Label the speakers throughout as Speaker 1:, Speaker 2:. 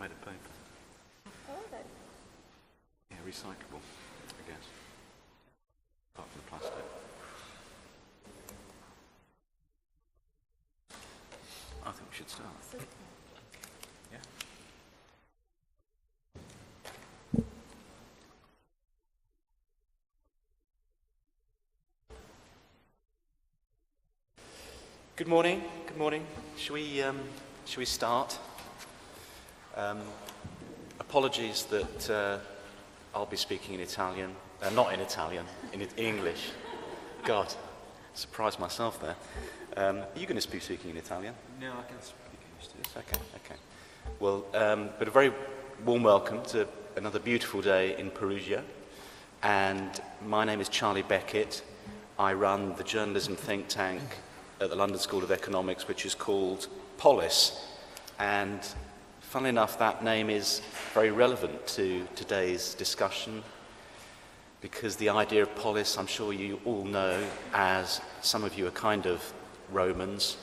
Speaker 1: made of paper.
Speaker 2: Oh, okay.
Speaker 1: Yeah, recyclable, I guess. Apart from the plastic. I think we should start. Yeah. Good morning. Good morning. Shall we start? Apologies that I'll be speaking in Italian. Not in Italian, in English. God, surprised myself there. Are you going to be speaking in Italian?
Speaker 3: No, I can speak English too.
Speaker 1: Okay. Well, but a very warm welcome to another beautiful day in Perugia. And my name is Charlie Beckett. I run the journalism think tank at the London School of Economics, which is called Polis. And funnily enough, that name is very relevant to today's discussion, because the idea of polis, I'm sure you all know, as some of you are kind of Romans,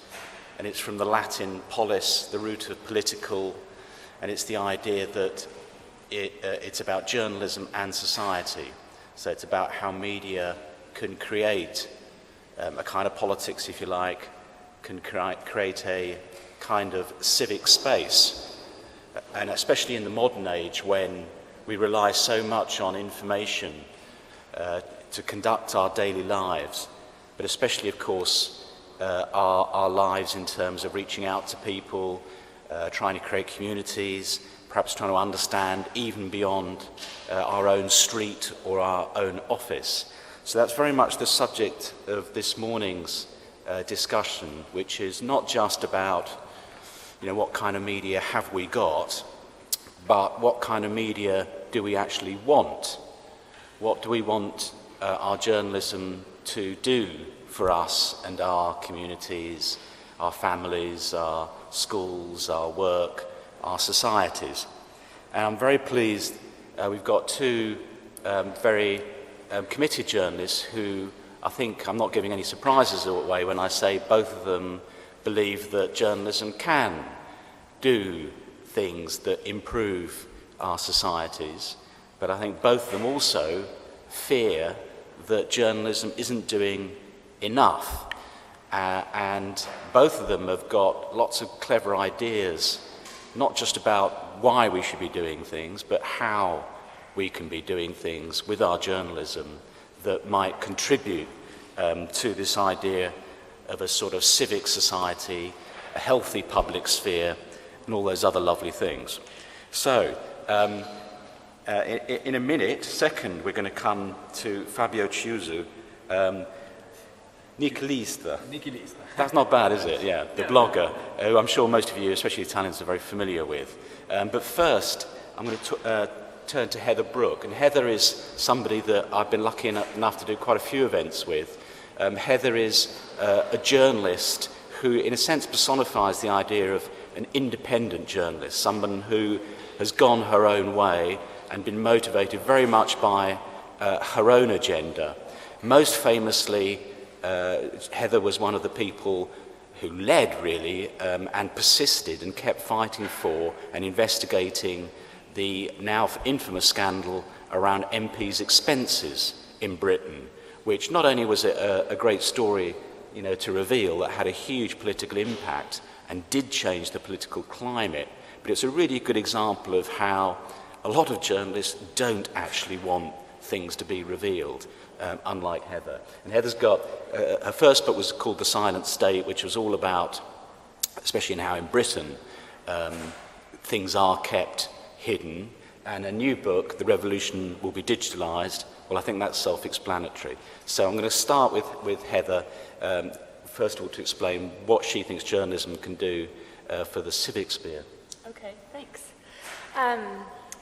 Speaker 1: and it's from the Latin polis, the root of political, and it's the idea that it's about journalism and society. So it's about how media can create a kind of politics, if you like, can create a kind of civic space. And especially in the modern age, when we rely so much on information to conduct our daily lives, but especially, of course, our lives in terms of reaching out to people, trying to create communities, perhaps trying to understand even beyond our own street or our own office. So that's very much the subject of this morning's discussion, which is not just about, what kind of media have we got, but what kind of media do we actually want? What do we want our journalism to do for us and our communities, our families, our schools, our work, our societies? And I'm very pleased we've got two very committed journalists who, I think I'm not giving any surprises away when I say both of them believe that journalism can do things that improve our societies, but I think both of them also fear that journalism isn't doing enough, and both of them have got lots of clever ideas, not just about why we should be doing things, but how we can be doing things with our journalism that might contribute to this idea of a sort of civic society, a healthy public sphere, and all those other lovely things. So, in a minute, second, we're going to come to Fabio Ciusu, Nicolista. That's not bad, is it? Yeah, the blogger, who I'm sure most of you, especially Italians, are very familiar with. But first, I'm going to turn to Heather Brooke. And Heather is somebody that I've been lucky enough to do quite a few events with. Heather is a journalist who, in a sense, personifies the idea of an independent journalist, someone who has gone her own way and been motivated very much by her own agenda. Most famously, Heather was one of the people who led, really, and persisted and kept fighting for and investigating the now infamous scandal around MPs' expenses in Britain, which not only was it a great story, to reveal, that had a huge political impact and did change the political climate, but it's a really good example of how a lot of journalists don't actually want things to be revealed, unlike Heather. And Heather's got, her first book was called The Silent State, which was all about, especially now in Britain, things are kept hidden, and a new book, The Revolution Will Be Digitalized. Well, I think that's self-explanatory. So I'm going to start with Heather, first of all, to explain what she thinks journalism can do for the civic sphere.
Speaker 2: Okay, thanks.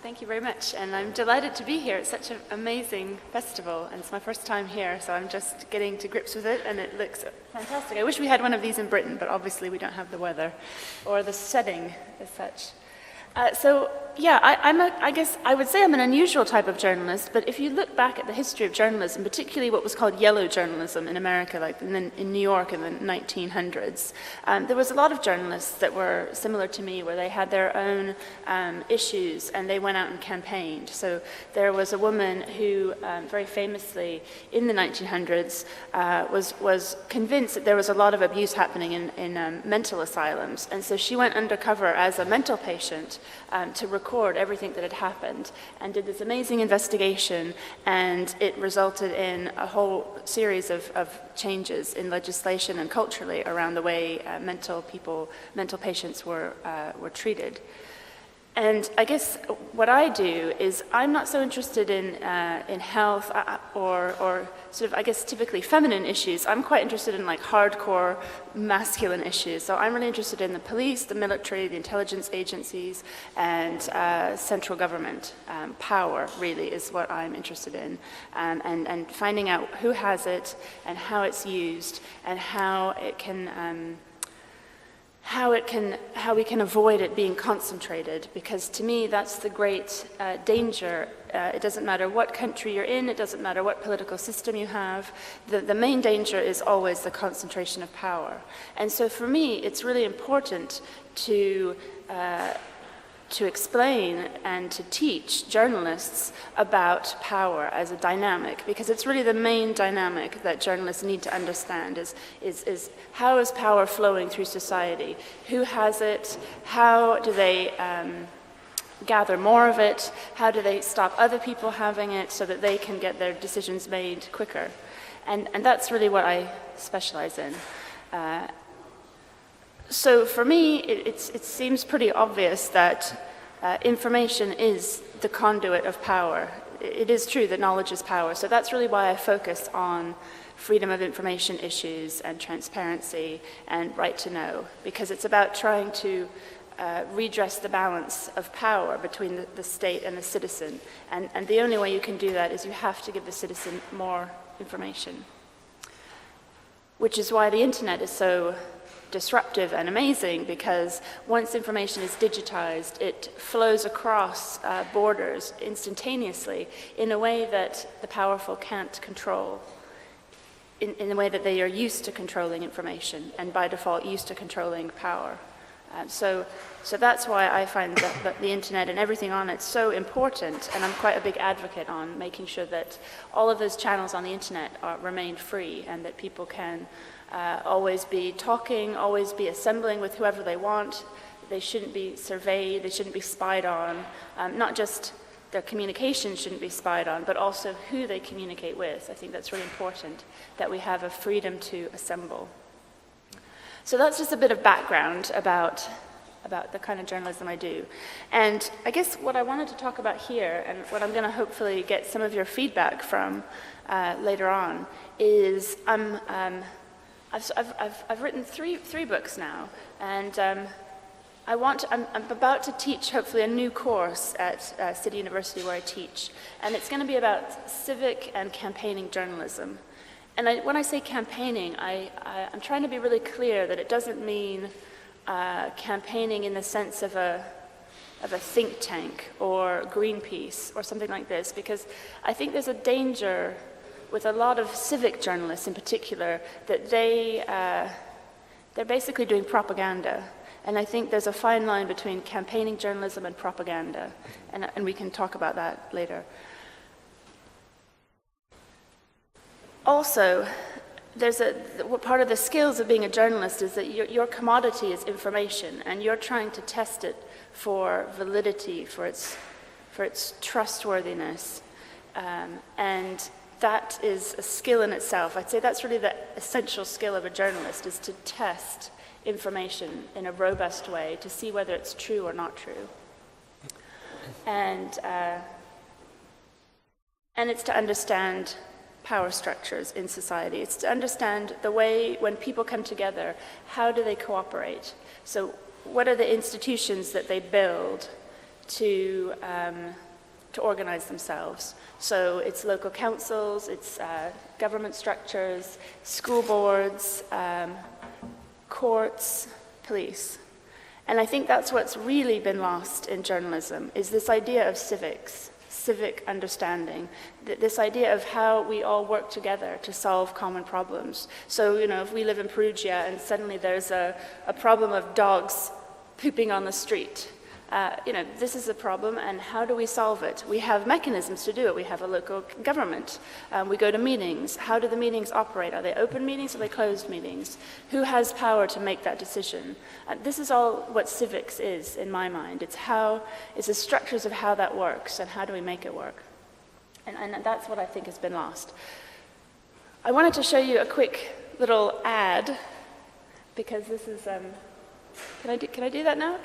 Speaker 2: Thank you very much, and I'm delighted to be here. It's such an amazing festival, and it's my first time here, so I'm just getting to grips with it, and it looks fantastic. I wish we had one of these in Britain, but obviously we don't have the weather or the setting as such. So yeah, I guess I would say I'm an unusual type of journalist, but if you look back at the history of journalism, particularly what was called yellow journalism in America, like in New York in the 1900s, there was a lot of journalists that were similar to me, where they had their own issues and they went out and campaigned. So there was a woman who very famously in the 1900s was convinced that there was a lot of abuse happening in mental asylums, and so she went undercover as a mental patient to record everything that had happened, and did this amazing investigation, and it resulted in a whole series of changes in legislation and culturally around the way mental patients were treated. And I guess what I do is I'm not so interested in health or sort of, I guess, typically feminine issues. I'm quite interested in like hardcore masculine issues. So I'm really interested in the police, the military, the intelligence agencies, and central government. Power really is what I'm interested in, and finding out who has it and how it's used and how we can avoid it being concentrated, because to me that's the great danger. It doesn't matter what country you're in, it doesn't matter what political system you have, the main danger is always the concentration of power. And so for me it's really important to explain and to teach journalists about power as a dynamic, because it's really the main dynamic that journalists need to understand is how is power flowing through society? Who has it? How do they gather more of it? How do they stop other people having it so that they can get their decisions made quicker? And that's really what I specialize in. So for me, it seems pretty obvious that information is the conduit of power. It is true that knowledge is power, so that's really why I focus on freedom of information issues and transparency and right to know, because it's about trying to redress the balance of power between the state and the citizen. And the only way you can do that is you have to give the citizen more information, which is why the internet is so disruptive and amazing, because once information is digitized, it flows across borders instantaneously in a way that the powerful can't control, in the way that they are used to controlling information and by default used to controlling power. So that's why I find that the internet and everything on it so important, and I'm quite a big advocate on making sure that all of those channels on the internet remain free, and that people can always be talking, always be assembling with whoever they want. They shouldn't be surveyed, they shouldn't be spied on. Not just their communication shouldn't be spied on, but also who they communicate with. I think that's really important, that we have a freedom to assemble. So that's just a bit of background about the kind of journalism I do. And I guess what I wanted to talk about here, and what I'm going to hopefully get some of your feedback from later on, is I've written three books now, and I'm about to teach hopefully a new course at City University where I teach, and it's going to be about civic and campaigning journalism. And when I say campaigning, I'm trying to be really clear that it doesn't mean campaigning in the sense of a think tank or Greenpeace or something like this, because I think there's a danger with a lot of civic journalists in particular that they're basically doing propaganda. And I think there's a fine line between campaigning journalism and propaganda, and we can talk about that later. Also, part of the skills of being a journalist is that your commodity is information, and you're trying to test it for validity, for its trustworthiness, and that is a skill in itself. I'd say that's really the essential skill of a journalist, is to test information in a robust way to see whether it's true or not true. And it's to understand power structures in society. It's to understand the way when people come together, how do they cooperate? So what are the institutions that they build to organize themselves? So it's local councils, it's government structures, school boards, courts, police. And I think that's what's really been lost in journalism, is this idea of civics, civic understanding, this idea of how we all work together to solve common problems. So, if we live in Perugia and suddenly there's a problem of dogs pooping on the street, this is a problem, and how do we solve it? We have mechanisms to do it. We have a local government. We go to meetings. How do the meetings operate? Are they open meetings or are they closed meetings? Who has power to make that decision? This is all what civics is, in my mind. It's the structures of how that works, and how do we make it work? And that's what I think has been lost. I wanted to show you a quick little ad, because this is, can I do that now?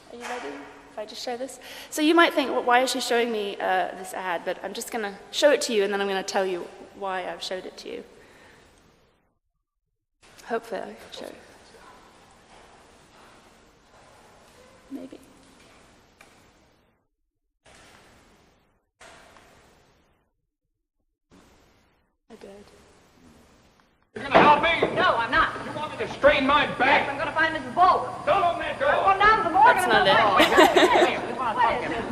Speaker 2: Are you ready if I just show this? So you might think, well, why is she showing me this ad? But I'm just going to show it to you, and then I'm going to tell you why I've showed it to you. Hopefully I can show it. Maybe. I did.
Speaker 4: You're going to help me?
Speaker 5: No, I'm not.
Speaker 4: You want me to strain my
Speaker 5: Yes,
Speaker 4: back?
Speaker 5: I'm going to find Mrs. Baldwin.
Speaker 4: Don't open that door.
Speaker 5: I'm going down to the morgue.
Speaker 2: That's not it.
Speaker 5: What is this?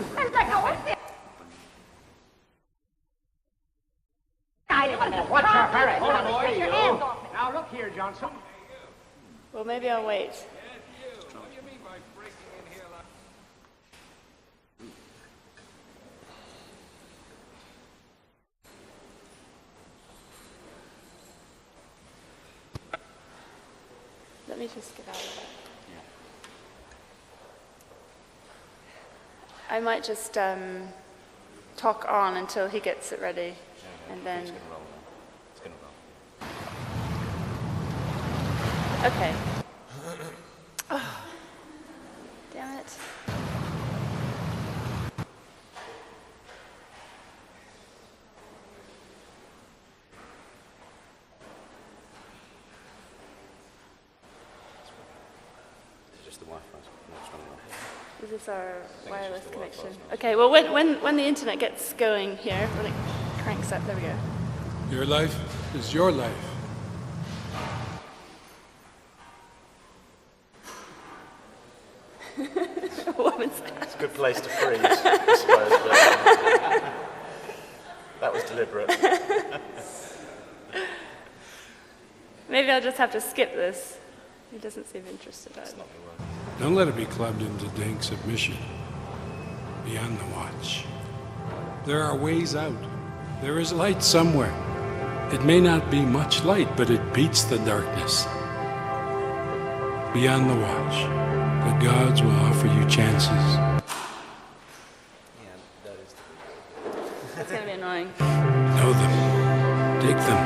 Speaker 5: What's this? What's your hurry?
Speaker 4: Hold on, boy.
Speaker 5: Get your hands off me.
Speaker 4: Now, look here, Johnson.
Speaker 2: Well, maybe I'll wait.
Speaker 4: Yes, you. What do you mean by breaking in here like...
Speaker 2: Let me just get out of it. I might just talk on until he gets it ready, and then...
Speaker 3: It's going to roll.
Speaker 2: Okay. Oh, damn it.
Speaker 3: Just the Wi-Fi. Not strong enough.
Speaker 2: Is this our wireless
Speaker 3: the
Speaker 2: connection?
Speaker 3: Wi-Fi's not
Speaker 2: Okay, well, when the internet gets going here, when it cranks up, there we go.
Speaker 6: Your life is your life.
Speaker 2: What was that?
Speaker 1: It's a good place to freeze, I suppose. That was deliberate.
Speaker 2: Maybe I'll just have to skip this. He doesn't seem interested in it.
Speaker 6: Don't let it be clubbed into dank submission. Be on the watch. There are ways out. There is light somewhere. It may not be much light, but it beats the darkness. Be on the watch. The gods will offer you chances.
Speaker 1: Yeah, that is
Speaker 2: That's going to be annoying.
Speaker 6: Know them. Dig them.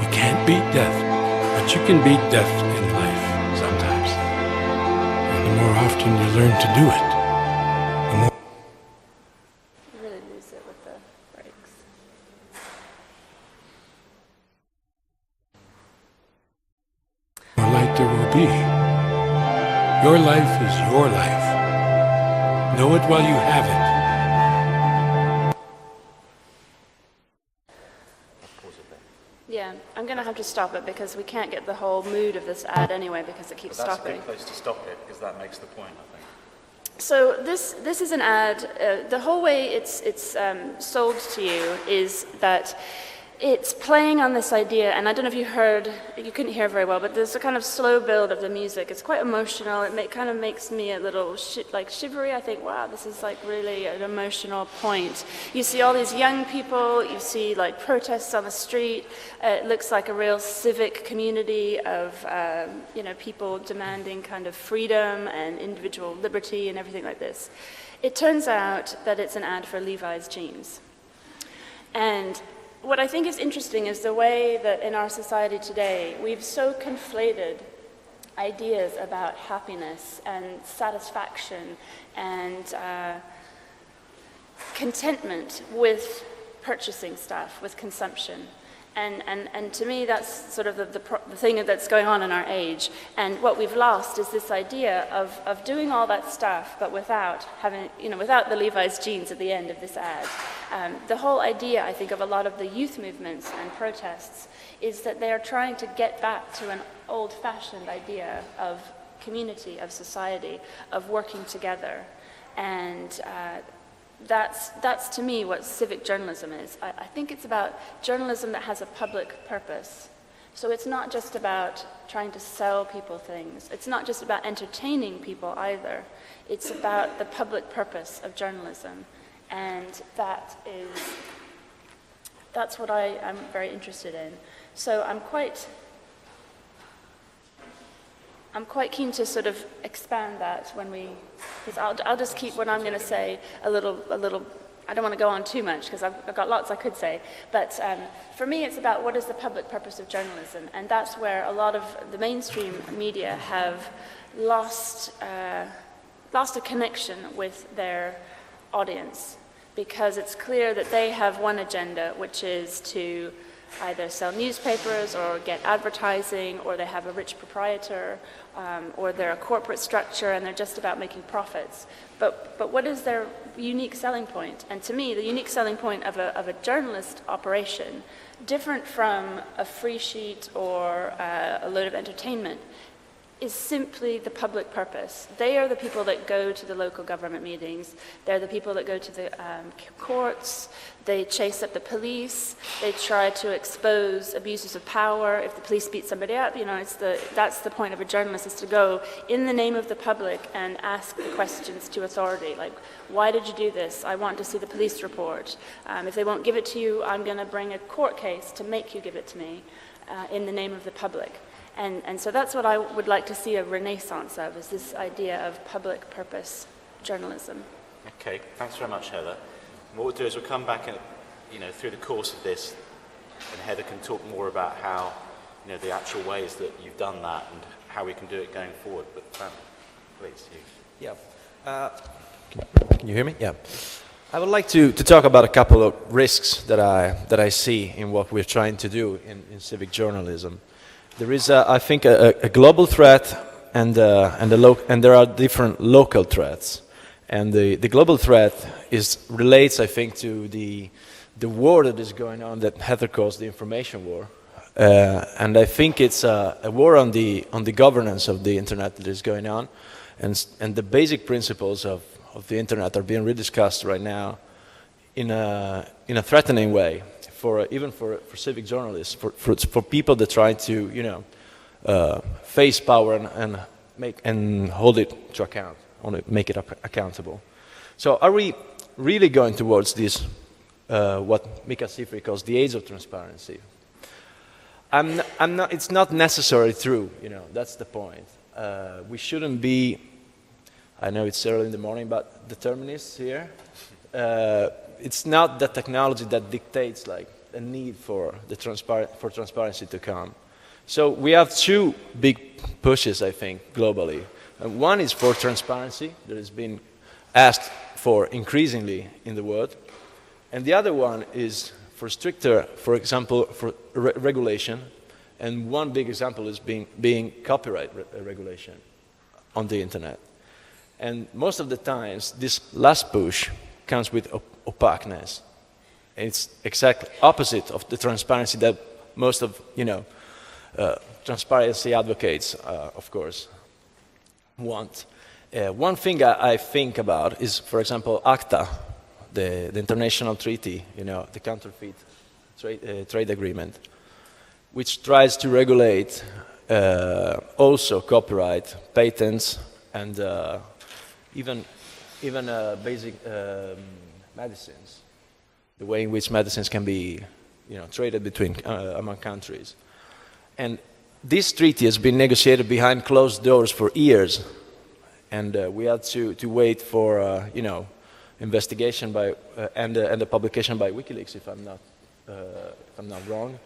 Speaker 6: You can't beat death, but you can beat death in life sometimes. And the more often you learn to do it, the more
Speaker 2: You really lose it with the brakes.
Speaker 6: light there will be. Your life is your life. Know it while you have it.
Speaker 2: Yeah, I'm going to have to stop it because we can't get the whole mood of this ad anyway because it keeps
Speaker 1: But that's
Speaker 2: stopping.
Speaker 1: a good place to stop it, because that makes the point, I think.
Speaker 2: So this is an ad. The whole way it's sold to you is that it's playing on this idea, and I don't know if you heard, you couldn't hear very well, but there's a kind of slow build of the music. It's quite emotional. It kind of makes me a little shivery. I think, wow, this is like really an emotional point. You see all these young people. You see like protests on the street. It looks like a real civic community of people demanding kind of freedom and individual liberty and everything like this. It turns out that it's an ad for Levi's jeans. And what I think is interesting is the way that in our society today, we've so conflated ideas about happiness and satisfaction and contentment with purchasing stuff, with consumption. And to me, that's sort of the thing that's going on in our age. And what we've lost is this idea of doing all that stuff, but without having, without the Levi's jeans at the end of this ad. The whole idea, I think, of a lot of the youth movements and protests is that they are trying to get back to an old-fashioned idea of community, of society, of working together. And that's to me what civic journalism is. I think it's about journalism that has a public purpose. So it's not just about trying to sell people things. It's not just about entertaining people either. It's about the public purpose of journalism. And that's what I'm very interested in. So I'm quite keen to sort of expand that because I'll just keep what I'm going to say a little, I don't want to go on too much because I've got lots I could say, but for me it's about what is the public purpose of journalism, and that's where a lot of the mainstream media have lost a connection with their audience, because it's clear that they have one agenda, which is to either sell newspapers or get advertising, or they have a rich proprietor, or they're a corporate structure and they're just about making profits. But what is their unique selling point? And to me, the unique selling point of a journalist operation, different from a free sheet or a load of entertainment, is simply the public purpose. They are the people that go to the local government meetings. They're the people that go to the courts. They chase up the police. They try to expose abuses of power. If the police beat somebody up, that's the point of a journalist, is to go in the name of the public and ask the questions to authority. Like, why did you do this? I want to see the police report. If they won't give it to you, I'm going to bring a court case to make you give it to me in the name of the public. And so that's what I would like to see a renaissance of, is this idea of public purpose journalism.
Speaker 1: Okay, thanks very much, Heather. And what we'll do is we'll come back and, through the course of this, and Heather can talk more about how, the actual ways that you've done that and how we can do it going forward. But please, you.
Speaker 7: Yeah. Can you hear me? Yeah. I would like to talk about a couple of risks that I see in what we're trying to do in civic journalism. There is, I think, a global threat, and there are different local threats. And the global threat relates, I think, to the war that is going on, that Heather calls the information war. And I think it's a war on the governance of the internet that is going on, and the basic principles of the internet are being rediscussed right now in a threatening way. Even for civic journalists, for people that try to face power and hold it to account, make it accountable. So are we really going towards this what Mika Sifri calls the age of transparency? It's not necessarily true. That's the point. We shouldn't be. I know it's early in the morning, but determinists here. It's not the technology that dictates like a need for transparency to come. So we have two big pushes, I think, globally. One is for transparency that has been asked for increasingly in the world, and the other one is for stricter, for example, for regulation. And one big example is being copyright regulation on the internet. And most of the times, this last push comes with opaqueness. It's exactly opposite of the transparency that most of transparency advocates, of course, want. One thing I think about is, for example, ACTA, the international treaty, the counterfeit trade agreement, which tries to regulate also copyright, patents, and even basic medicines, the way in which medicines can be, traded between among countries. And this treaty has been negotiated behind closed doors for years, and we had to wait for, investigation by and the publication by WikiLeaks, if I'm not wrong,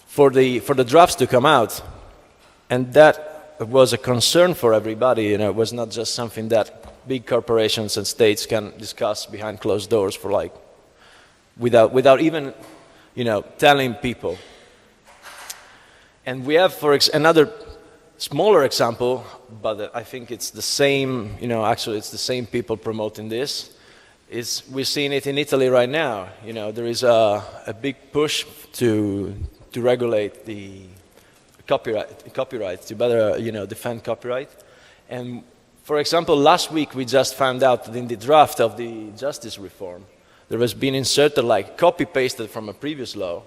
Speaker 7: for the drafts to come out, and that was a concern for everybody. It was not just something that big corporations and states can discuss behind closed doors for without even, telling people. And we have, another smaller example, but I think it's the same, actually it's the same people promoting this, we're seeing it in Italy right now. There is a big push to regulate the copyright, to better defend copyright. And for example, last week we just found out that in the draft of the justice reform, there has been inserted, like copy-pasted from a previous law,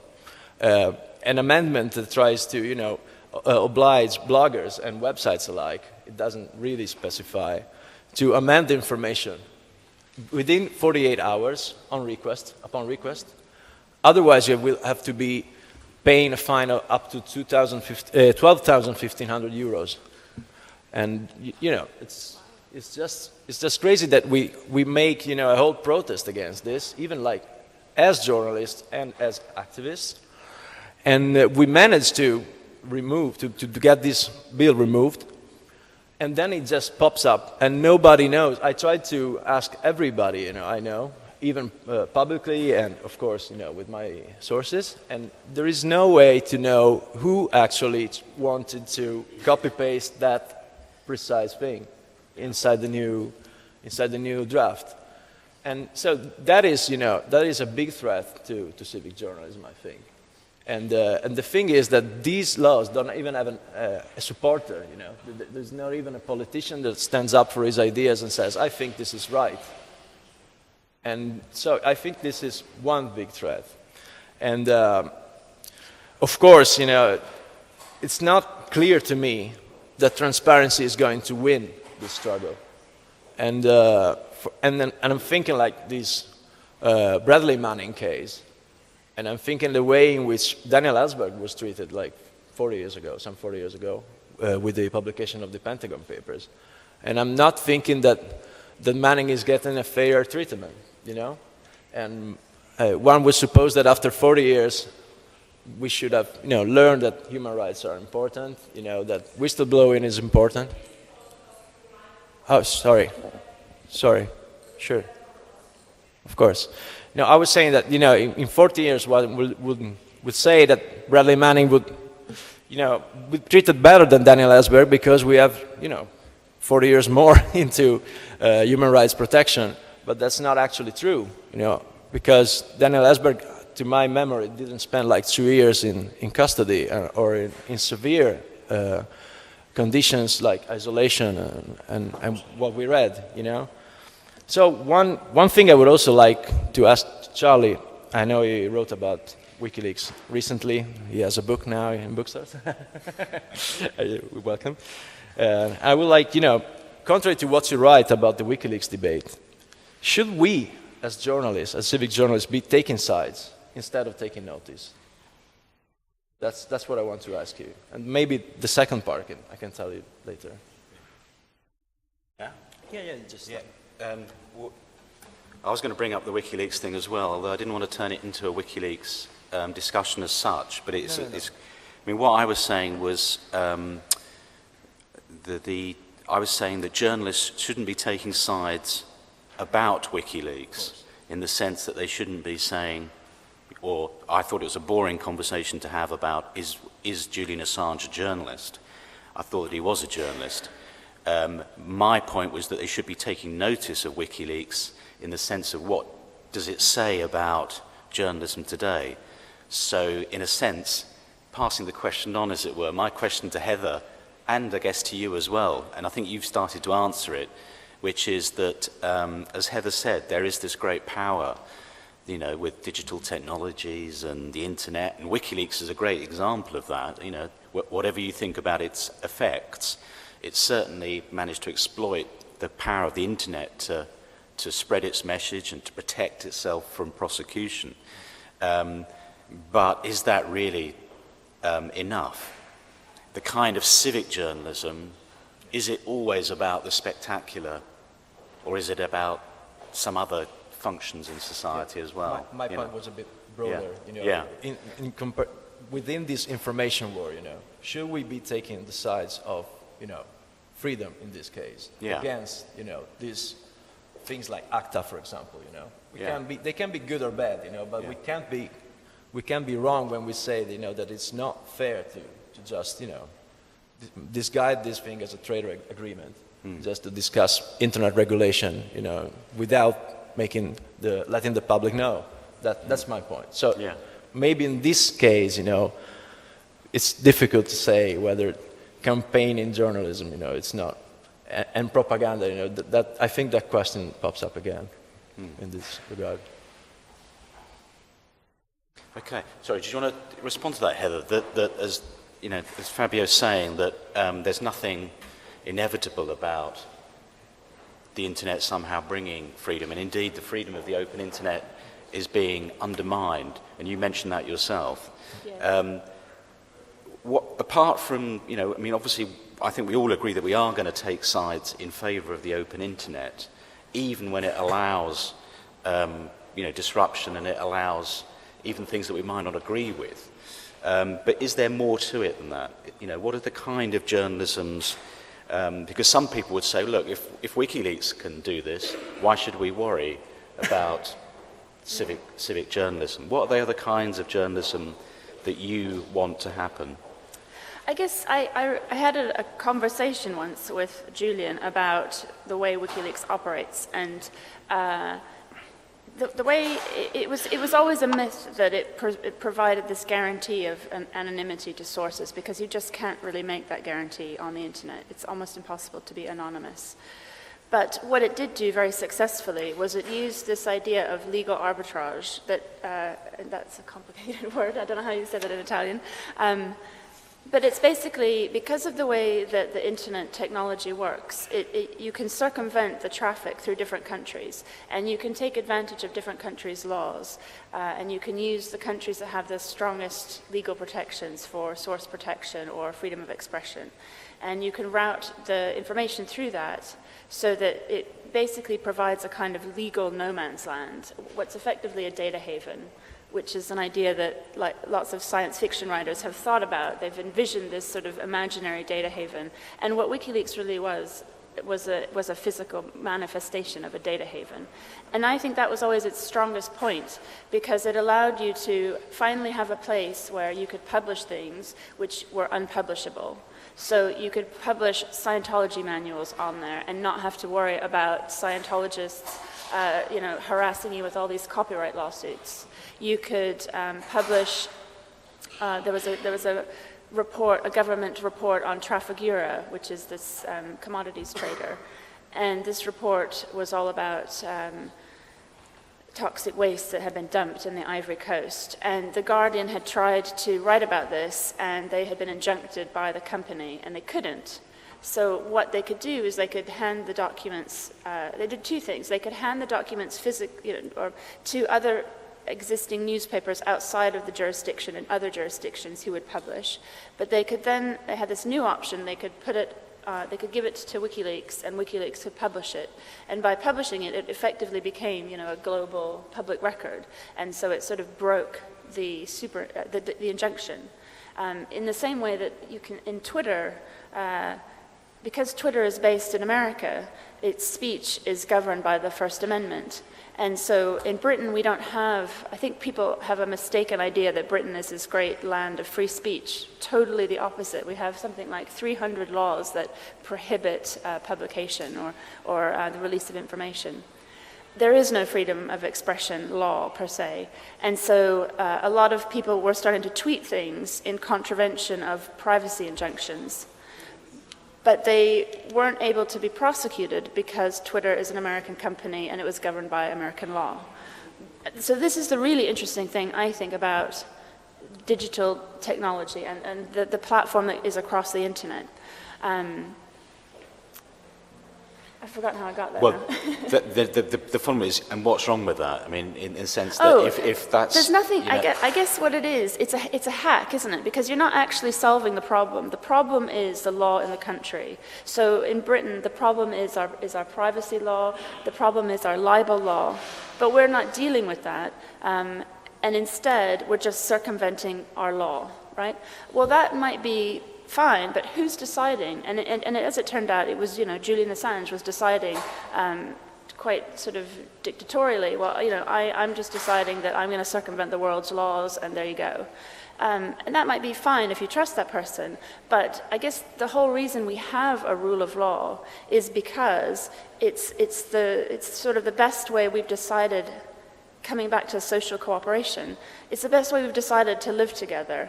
Speaker 7: an amendment that tries to oblige bloggers and websites alike. It doesn't really specify, to amend the information within 48 hours upon request. Otherwise, you will have to be paying a fine of up to 12,100 euros. And it's just crazy that we make a whole protest against this, even like as journalists and as activists. And we managed to get this bill removed. And then it just pops up, and nobody knows. I tried to ask everybody, I know, even publicly, and of course, with my sources. And there is no way to know who actually wanted to copy-paste that precise thing inside the new draft. And so that is a big threat to civic journalism, I think. And the thing is that these laws don't even have a supporter, There's not even a politician that stands up for his ideas and says, I think this is right. And so I think this is one big threat. And of course, it's not clear to me that transparency is going to win this struggle. And I'm thinking like this Bradley Manning case. And I'm thinking the way in which Daniel Ellsberg was treated like 40 years ago, with the publication of the Pentagon Papers. And I'm not thinking that Manning is getting a fair treatment, And one would suppose that after 40 years, we should have, learned that human rights are important, that whistleblowing is important. Oh, sorry. Sure. Of course. No, I was saying that, in 40 years, one would say that Bradley Manning would be treated better than Daniel Ellsberg because we have, 40 years more into human rights protection. But that's not actually true, because Daniel Ellsberg, to my memory, didn't spend like 2 years in custody or in severe conditions like isolation and what we read, So one thing I would also like to ask Charlie, I know he wrote about WikiLeaks recently. He has a book now in bookstores. Welcome. I would like, contrary to what you write about the WikiLeaks debate, should we, as journalists, as civic journalists, be taking sides instead of taking notice? That's what I want to ask you. And maybe the second part I can tell you later.
Speaker 1: Yeah?
Speaker 7: Yeah.
Speaker 1: I was going to bring up the WikiLeaks thing as well, although I didn't want to turn it into a WikiLeaks discussion as such. But it's. What I was saying was I was saying that journalists shouldn't be taking sides about WikiLeaks in the sense that they shouldn't be saying, or I thought it was a boring conversation to have about is Julian Assange a journalist? I thought that he was a journalist. My point was that they should be taking notice of WikiLeaks in the sense of what does it say about journalism today. So in a sense, passing the question on, as it were, my question to Heather, and I guess to you as well, and I think you've started to answer it, which is that, as Heather said, there is this great power, with digital technologies and the internet, and WikiLeaks is a great example of that. Whatever you think about its effects, it certainly managed to exploit the power of the internet to spread its message and to protect itself from prosecution. But is that really enough? The kind of civic journalism, is it always about the spectacular, or is it about some other functions in society as well?
Speaker 7: My point was a bit broader. Within this information war, should we be taking the sides of, freedom in this case against, these things like ACTA, for example, they can be good or bad, but we can't be wrong when we say, that it's not fair to just, disguise this thing as a trade agreement, just to discuss internet regulation, without letting the public know. That's my point. So maybe in this case, it's difficult to say whether campaigning journalism, it's not, and propaganda, that I think that question pops up again in this regard.
Speaker 1: Okay, sorry, did you want to respond to that, Heather? That as as Fabio's saying, that there's nothing inevitable about the internet somehow bringing freedom, and indeed the freedom of the open internet is being undermined, and you mentioned that yourself.
Speaker 2: Yeah.
Speaker 1: Apart from, obviously, I think we all agree that we are going to take sides in favour of the open internet, even when it allows, disruption, and it allows even things that we might not agree with. But is there more to it than that? What are the kind of journalisms? Because some people would say, look, if WikiLeaks can do this, why should we worry about civic journalism? What are the other kinds of journalism that you want to happen?
Speaker 2: I guess I had a conversation once with Julian about the way WikiLeaks operates, and the way it was always a myth that it provided this guarantee of anonymity to sources, because you just can't really make that guarantee on the internet. It's almost impossible to be anonymous. But what it did do very successfully was it used this idea of legal arbitrage, and that's a complicated word, I don't know how you say that in Italian, but it's basically, because of the way that the internet technology works, you can circumvent the traffic through different countries, and you can take advantage of different countries' laws, and you can use the countries that have the strongest legal protections for source protection or freedom of expression. And you can route the information through that so that it basically provides a kind of legal no man's land, what's effectively a data haven, which is an idea that lots of science fiction writers have thought about. They've envisioned this sort of imaginary data haven. And what WikiLeaks really was a physical manifestation of a data haven. And I think that was always its strongest point, because it allowed you to finally have a place where you could publish things which were unpublishable. So you could publish Scientology manuals on there and not have to worry about Scientologists harassing you with all these copyright lawsuits. You could publish, there was a report, a government report on Trafigura, which is this commodities trader. And this report was all about toxic waste that had been dumped in the Ivory Coast. And The Guardian had tried to write about this, and they had been injuncted by the company, and they couldn't. So what they could do is they could hand the documents, they did two things. They could hand the documents or to other existing newspapers outside of the jurisdiction, and other jurisdictions who would publish. But they had this new option. They could they could give it to WikiLeaks, and WikiLeaks could publish it. And by publishing it, it effectively became, a global public record. And so it sort of broke the injunction. In the same way that you can, in Twitter, because Twitter is based in America, its speech is governed by the First Amendment. And so in Britain, we don't have, I think people have a mistaken idea that Britain is this great land of free speech. Totally the opposite. We have something like 300 laws that prohibit publication or the release of information. There is no freedom of expression law per se. And so a lot of people were starting to tweet things in contravention of privacy injunctions. But they weren't able to be prosecuted because Twitter is an American company and it was governed by American law. So this is the really interesting thing, I think, about digital technology and the platform that is across the internet. I've forgotten how I got there.
Speaker 1: Well,
Speaker 2: now.
Speaker 1: the problem is, and what's wrong with that? I mean, in the sense that if that's...
Speaker 2: There's nothing, I guess what it is, it's a hack, isn't it? Because you're not actually solving the problem. The problem is the law in the country. So in Britain, the problem is our privacy law, the problem is our libel law, but we're not dealing with that. And instead, we're just circumventing our law, right? Well, that might be fine, but who's deciding? And as it turned out, it was, Julian Assange was deciding quite sort of dictatorially, well, I'm just deciding that I'm going to circumvent the world's laws, and there you go. And that might be fine if you trust that person, but I guess the whole reason we have a rule of law is because it's sort of the best way we've decided coming back to social cooperation, it's the best way we've decided to live together,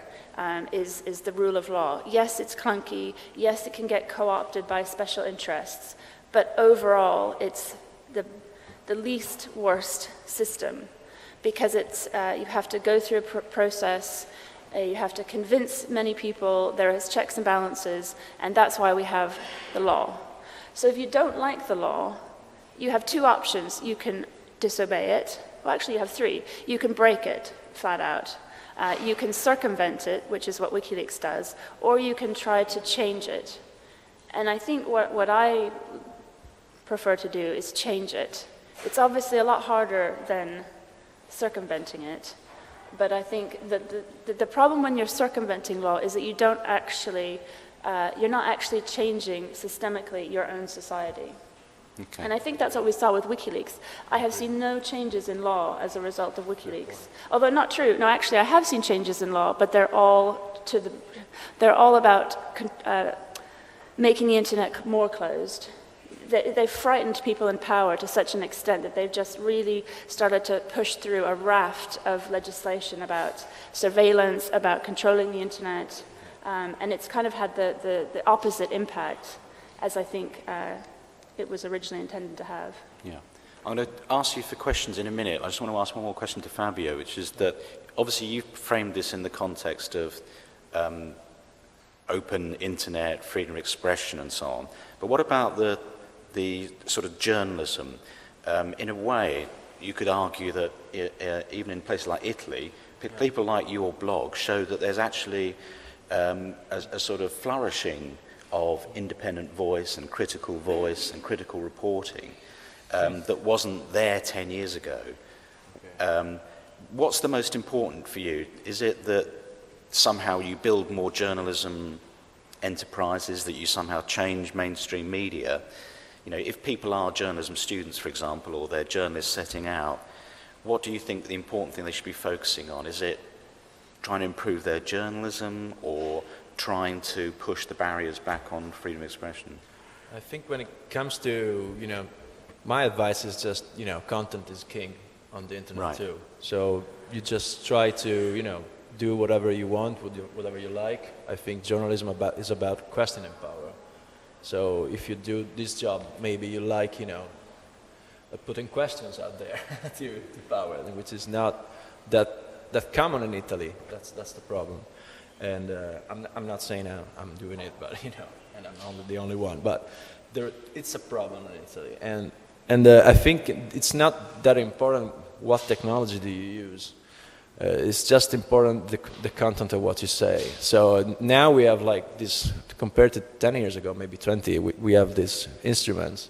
Speaker 2: is the rule of law. Yes, it's clunky. Yes, it can get co-opted by special interests. But overall, it's the least worst system, because it's you have to go through a process. You have to convince many people. There is checks and balances, and that's why we have the law. So if you don't like the law, you have two options. You can disobey it. Well, actually, you have three. You can break it flat out. You can circumvent it, which is what WikiLeaks does, or you can try to change it. And I think what I prefer to do is change it. It's obviously a lot harder than circumventing it, but I think that the problem when you're circumventing law is that you don't actually, you're not actually changing systemically your own society.
Speaker 1: Okay.
Speaker 2: And I think that's what we saw with WikiLeaks. I have seen no changes in law as a result of WikiLeaks. Although not true. No, actually, I have seen changes in law, but they're all about making the internet more closed. They've frightened people in power to such an extent that they've just really started to push through a raft of legislation about surveillance, about controlling the internet, and it's kind of had the opposite impact as I think it was originally intended to have.
Speaker 1: Yeah. I'm going to ask you for questions in a minute. I just want to ask one more question to Fabio, which is that obviously you've framed this in the context of open internet, freedom of expression and so on. But what about the sort of journalism? In a way, you could argue that even in places like Italy, people like your blog show that there's actually a sort of flourishing of independent voice and critical reporting that wasn't there 10 years ago. What's the most important for you? Is it that somehow you build more journalism enterprises, that you somehow change mainstream media? You know, if people are journalism students, for example, or they're journalists setting out, what do you think the important thing they should be focusing on? Is it trying to improve their journalism, or trying to push the barriers back on freedom of expression?
Speaker 7: I think when it comes to, my advice is just, content is king on the internet
Speaker 1: Right.
Speaker 7: too. So you just try to, do whatever you want, whatever you like. I think journalism is about questioning power. So if you do this job, maybe you like, putting questions out there to power, which is not that common in Italy. That's the problem. And I'm not saying I'm doing it, but and I'm not the only one. But it's a problem in Italy, and I think it's not that important what technology do you use. It's just important the content of what you say. So now we have like this, compared to 10 years ago, maybe 20. We have these instruments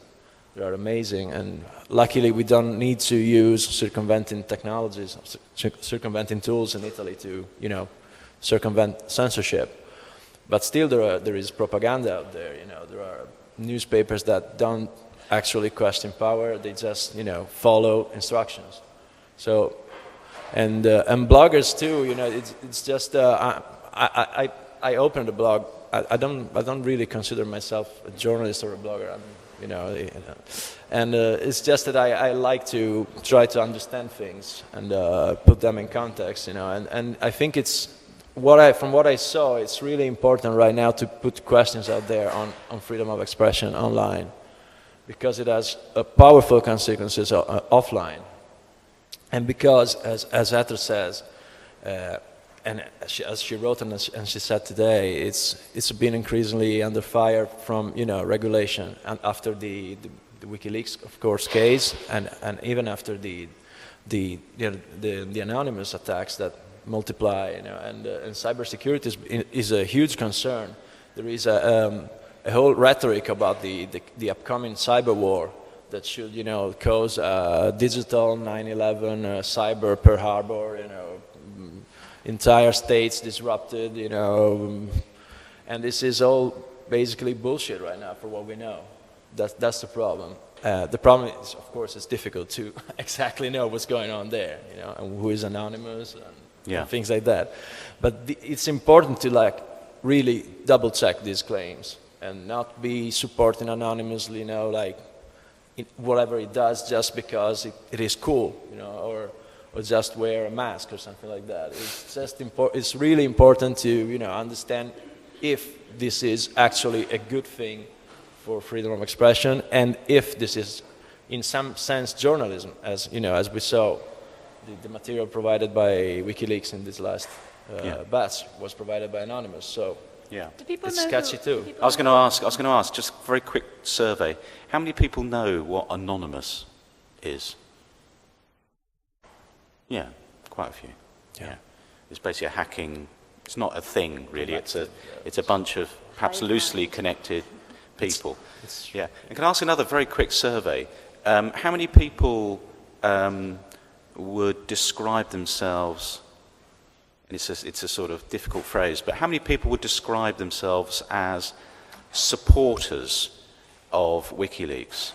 Speaker 7: that are amazing, and luckily we don't need to use circumventing technologies, circumventing tools in Italy to circumvent censorship. But still there is propaganda out there. There are newspapers that don't actually question power, they just follow instructions. So and bloggers too, it's just I opened a blog. I don't really consider myself a journalist or a blogger. And it's just that I like to try to understand things and put them in context, and I think it's from what I saw, it's really important right now to put questions out there on freedom of expression online, because it has powerful consequences offline, and because as Heather says, and as she wrote and she said today, it's been increasingly under fire from regulation, and after the WikiLeaks, of course, case, and even after the anonymous attacks that multiply, and cybersecurity is a huge concern. There is a whole rhetoric about the upcoming cyber war that should cause digital 9/11, cyber Pearl Harbor, entire states disrupted, and this is all basically bullshit right now for what we know. That's the problem. The problem is, of course, it's difficult to exactly know what's going on there, and who is anonymous and things like that. But it's important to really double check these claims and not be supporting anonymously, whatever it does just because it is cool, just wear a mask or something like that. It's just it's really important to understand if this is actually a good thing for freedom of expression, and if this is, in some sense, journalism, as as we saw, the material provided by WikiLeaks in this last batch was provided by Anonymous. So
Speaker 1: Yeah.
Speaker 2: Do people
Speaker 7: it's
Speaker 2: know
Speaker 7: sketchy too.
Speaker 1: I was going to ask, just a very quick survey. How many people know what Anonymous is? Yeah, quite a few. Yeah. It's basically a hacking, it's not a thing really, it's a bunch of perhaps loosely connected people. Yeah. And can I ask another very quick survey? How many people would describe themselves, and it's a sort of difficult phrase, but how many people would describe themselves as supporters of WikiLeaks?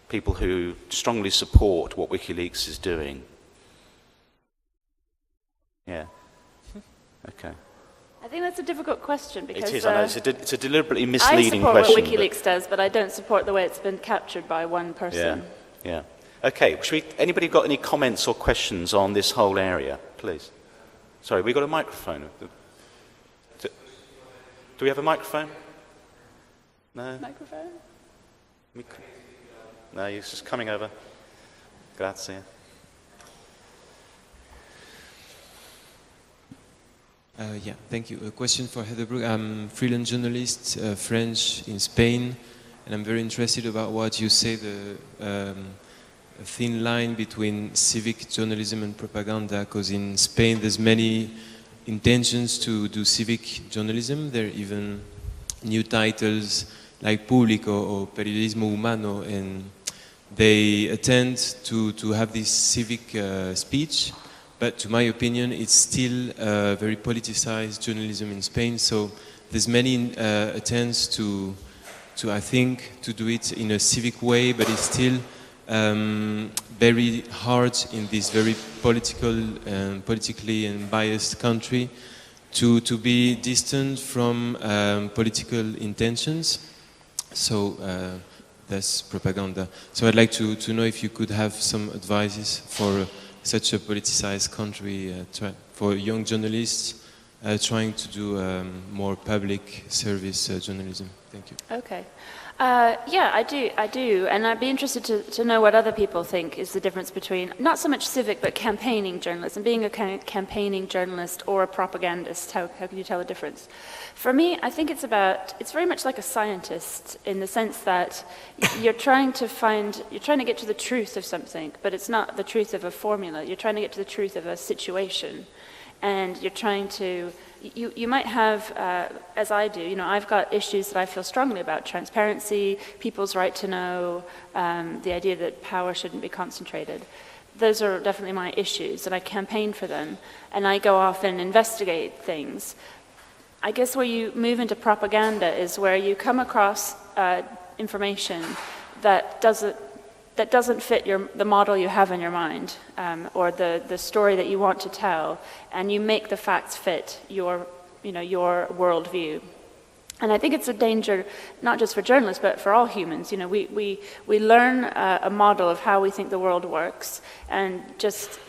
Speaker 1: People who strongly support what WikiLeaks is doing? Yeah. Okay.
Speaker 2: I think that's a difficult question because
Speaker 1: It is, I know, it's a deliberately misleading
Speaker 2: I support
Speaker 1: question.
Speaker 2: what WikiLeaks does, but I don't support the way it's been captured by one person.
Speaker 1: Yeah. Okay, anybody got any comments or questions on this whole area, please? Sorry, we got a microphone. Do we have a microphone? No?
Speaker 2: Microphone?
Speaker 1: No, he's just coming over. Grazie.
Speaker 8: Yeah, thank you. A question for Heather Brook. I'm a freelance journalist, French in Spain, and I'm very interested about what you say, the thin line between civic journalism and propaganda, because in Spain there's many intentions to do civic journalism. There are even new titles like Público or Periodismo Humano, and they attempt to have this civic speech. But to my opinion, it's still very politicized journalism in Spain. So there's many attempts to I think, to do it in a civic way, but it's still very hard in this very politically and biased country to be distant from political intentions. So that's propaganda. So I'd like to know if you could have some advices for such a politicized country, for young journalists trying to do more public service journalism. Thank you.
Speaker 2: Okay. Yeah, I do. And I'd be interested to know what other people think is the difference between, not so much civic, but campaigning journalism. Being a kind of campaigning journalist or a propagandist, how can you tell the difference? For me, I think it's very much like a scientist in the sense that you're trying to get to the truth of something, but it's not the truth of a formula. You're trying to get to the truth of a situation. And you're trying to, you might have, as I do, I've got issues that I feel strongly about: transparency, people's right to know, the idea that power shouldn't be concentrated. Those are definitely my issues, and I campaign for them, and I go off and investigate things. I guess where you move into propaganda is where you come across information that doesn't fit the model you have in your mind, or the story that you want to tell, and you make the facts fit your worldview. And I think it's a danger, not just for journalists, but for all humans. We learn a model of how we think the world works, and just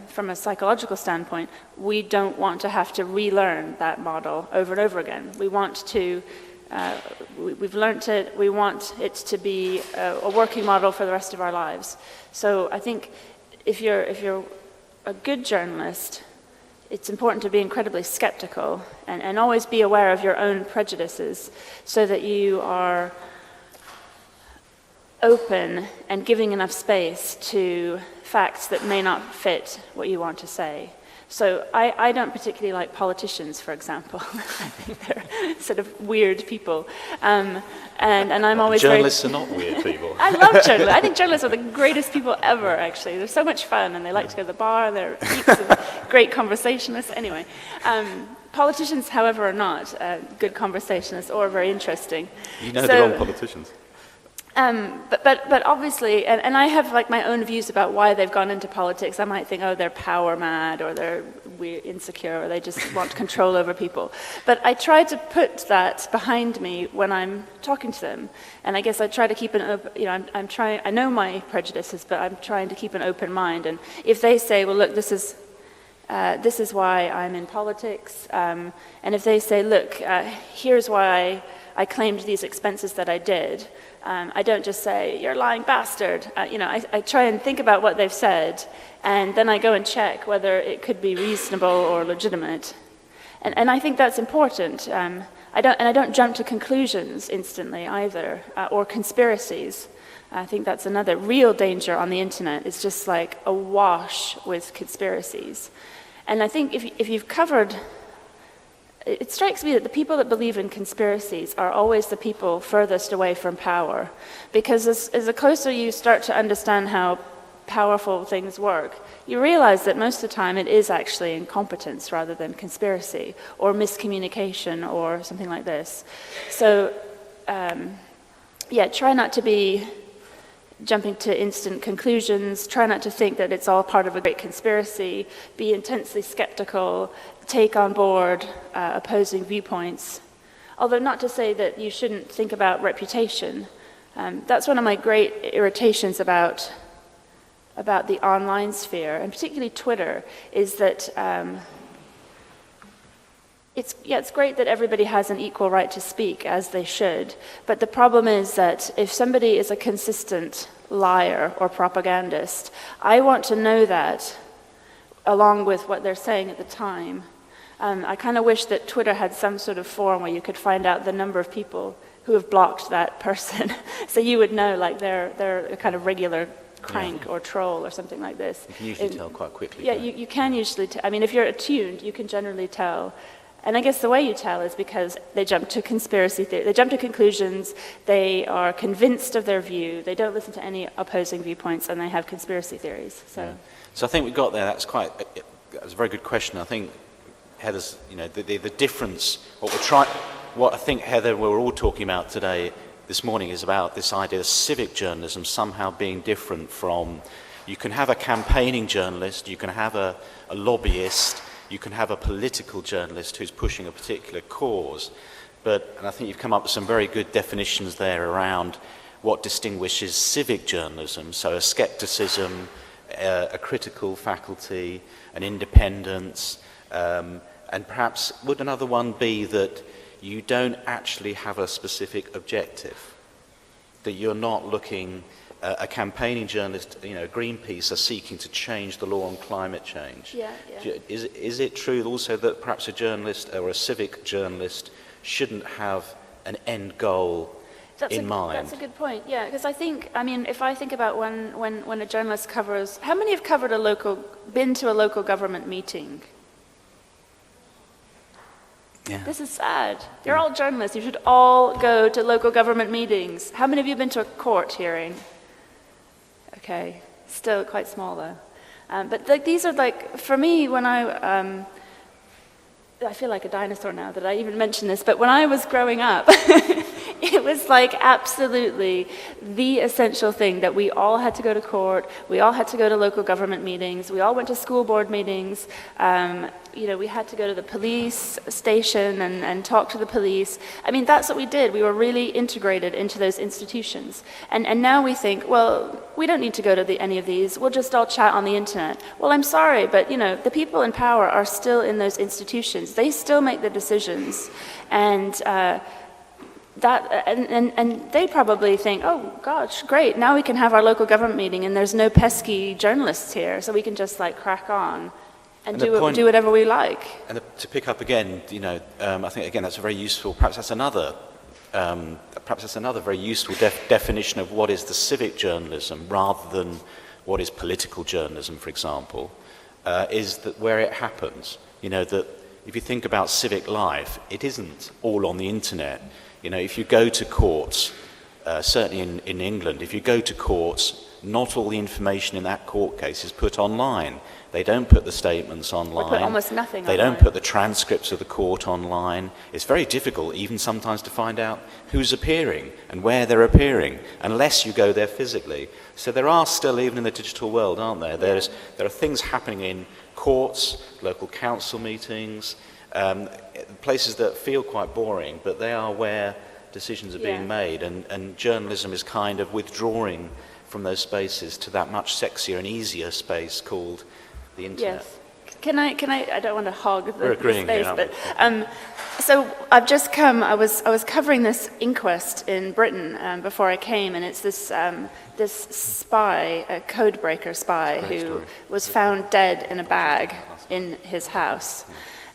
Speaker 2: from a psychological standpoint, we don't want to have to relearn that model over and over again. We want to. We've learned it. We want it to be a working model for the rest of our lives. So I think if you're a good journalist, it's important to be incredibly skeptical and always be aware of your own prejudices, so that you are open and giving enough space to facts that may not fit what you want to say. So I don't particularly like politicians, for example. I think they're sort of weird people. And I'm always
Speaker 1: Journalists are not weird people.
Speaker 2: I love journalists. I think journalists are the greatest people ever, actually. They're so much fun, and they like to go to the bar. They're heaps of great conversationalists. Anyway, politicians, however, are not good conversationalists or very interesting.
Speaker 1: You know the wrong politicians.
Speaker 2: But obviously, and I have like my own views about why they've gone into politics. I might think, oh, they're power mad, or they're weird, insecure, or they just want control over people. But I try to put that behind me when I'm talking to them, and I guess I try to keep an open. I'm trying. I know my prejudices, but I'm trying to keep an open mind. And if they say, well, look, this is why I'm in politics, and if they say, look, here's why I claimed these expenses that I did. I don't just say, you're a lying bastard. I try and think about what they've said, and then I go and check whether it could be reasonable or legitimate. And I think that's important. I don't jump to conclusions instantly either, or conspiracies. I think that's another real danger on the internet. It's just like awash with conspiracies. And I think if you've covered... It strikes me that the people that believe in conspiracies are always the people furthest away from power, because as the closer you start to understand how powerful things work, you realize that most of the time it is actually incompetence rather than conspiracy or miscommunication or something like this. So, try not to be jumping to instant conclusions, try not to think that it's all part of a great conspiracy, be intensely skeptical, take on board opposing viewpoints. Although not to say that you shouldn't think about reputation. That's one of my great irritations about the online sphere, and particularly Twitter, is that it's great that everybody has an equal right to speak, as they should, but the problem is that if somebody is a consistent liar or propagandist, I want to know that along with what they're saying at the time. I kind of wish that Twitter had some sort of forum where you could find out the number of people who have blocked that person, so you would know, like, they're a kind of regular crank or troll or something like this.
Speaker 1: You can usually tell quite quickly.
Speaker 2: Yeah, you can usually tell. I mean, if you're attuned, you can generally tell. And I guess the way you tell is because they jump to conspiracy theory, they jump to conclusions, they are convinced of their view, they don't listen to any opposing viewpoints, and they have conspiracy theories.
Speaker 1: So I think we got there. That's a very good question. I think Heather's, the difference. What I think, Heather, we're all talking about today, this morning, is about this idea of civic journalism somehow being different from. You can have a campaigning journalist, you can have a lobbyist, you can have a political journalist who's pushing a particular cause, and I think you've come up with some very good definitions there around what distinguishes civic journalism. So a skepticism, a critical faculty, an independence, and perhaps would another one be that you don't actually have a specific objective, that you're not looking. A campaigning journalist, Greenpeace, are seeking to change the law on climate change.
Speaker 2: Yeah.
Speaker 1: Is it true also that perhaps a journalist or a civic journalist shouldn't have an end goal in mind?
Speaker 2: That's a good point, yeah, because if I think about when a journalist covers, how many have been to a local government meeting?
Speaker 1: Yeah.
Speaker 2: This is sad. You're all journalists. You should all go to local government meetings. How many of you have been to a court hearing? Okay, still quite small though. But these are for me, when I feel like a dinosaur now that I even mention this, but when I was growing up, it was absolutely the essential thing that we all had to go to court, we all had to go to local government meetings, we all went to school board meetings, we had to go to the police station and talk to the police. I mean, that's what we did. We were really integrated into those institutions. And now we think, well, we don't need to go to any of these. We'll just all chat on the internet. Well, I'm sorry, but, the people in power are still in those institutions. They still make the decisions. And they probably think, oh, gosh, great. Now we can have our local government meeting and there's no pesky journalists here, so we can just, crack on. And do whatever we like.
Speaker 1: And to pick up again, I think again that's a very useful. Perhaps that's another very useful definition of what is the civic journalism, rather than what is political journalism, for example, is that where it happens. That if you think about civic life, it isn't all on the internet. If you go to courts, certainly in England, if you go to courts, not all the information in that court case is put online. They don't put the statements online.
Speaker 2: We put almost nothing
Speaker 1: They
Speaker 2: online.
Speaker 1: don't put the transcripts of the court online. It's very difficult even sometimes to find out who's appearing and where they're appearing, unless you go there physically. So there are still, even in the digital world, aren't there? There are things happening in courts, local council meetings, places that feel quite boring, but they are where decisions are being made, and journalism is kind of withdrawing from those spaces to that much sexier and easier space called the internet.
Speaker 2: Yes. Can I don't want to hog the
Speaker 1: agreeing
Speaker 2: space,
Speaker 1: here,
Speaker 2: but
Speaker 1: aren't
Speaker 2: so I've just come, I was covering this inquest in Britain before I came, and it's this this spy, a code breaker spy, who was found dead in a bag in his house.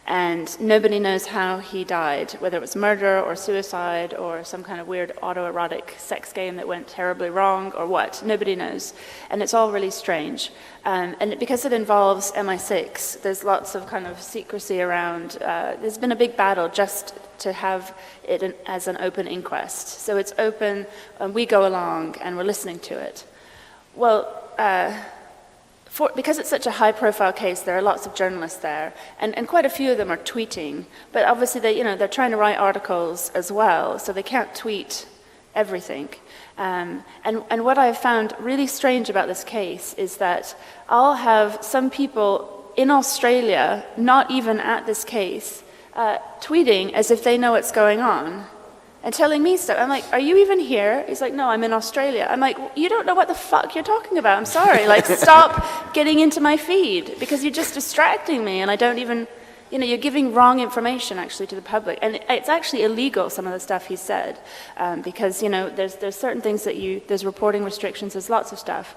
Speaker 2: And nobody knows how he died, whether it was murder or suicide or some kind of weird autoerotic sex game that went terribly wrong or what. Nobody knows. And it's all really strange. And because it involves MI6, there's lots of kind of secrecy around. There's been a big battle just to have it as an open inquest. So it's open, and we go along, and we're listening to it. Well, because it's such a high-profile case, there are lots of journalists there, and quite a few of them are tweeting. But obviously, they're trying to write articles as well, so they can't tweet everything. And what I've found really strange about this case is that I'll have some people in Australia, not even at this case, tweeting as if they know what's going on. And telling me stuff. I'm like, are you even here? He's like, no, I'm in Australia. I'm like, you don't know what the fuck you're talking about. I'm sorry. Like, stop getting into my feed because you're just distracting me, and I don't even, you're giving wrong information actually to the public. And it's actually illegal, some of the stuff he said, because, there's certain things that there's reporting restrictions, there's lots of stuff.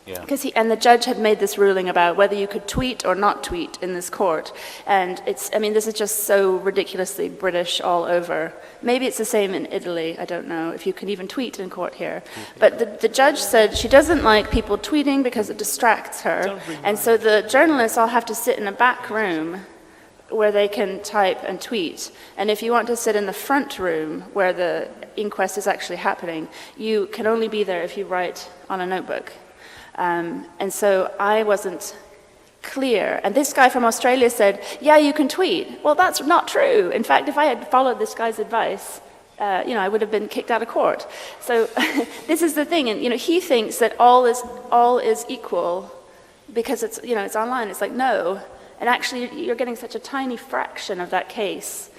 Speaker 1: Yeah.
Speaker 2: And the judge had made this ruling about whether you could tweet or not tweet in this court. And this is just so ridiculously British all over. Maybe it's the same in Italy, I don't know, if you can even tweet in court here. But the judge said she doesn't like people tweeting because it distracts her. And so the journalists all have to sit in a back room where they can type and tweet. And if you want to sit in the front room where the inquest is actually happening, you can only be there if you write on a notebook. And so I wasn't clear. And this guy from Australia said, yeah, you can tweet. Well, that's not true. In fact, if I had followed this guy's advice, I would have been kicked out of court. So this is the thing. And, he thinks that all is equal because it's online. It's like, no. And actually, you're getting such a tiny fraction of that case.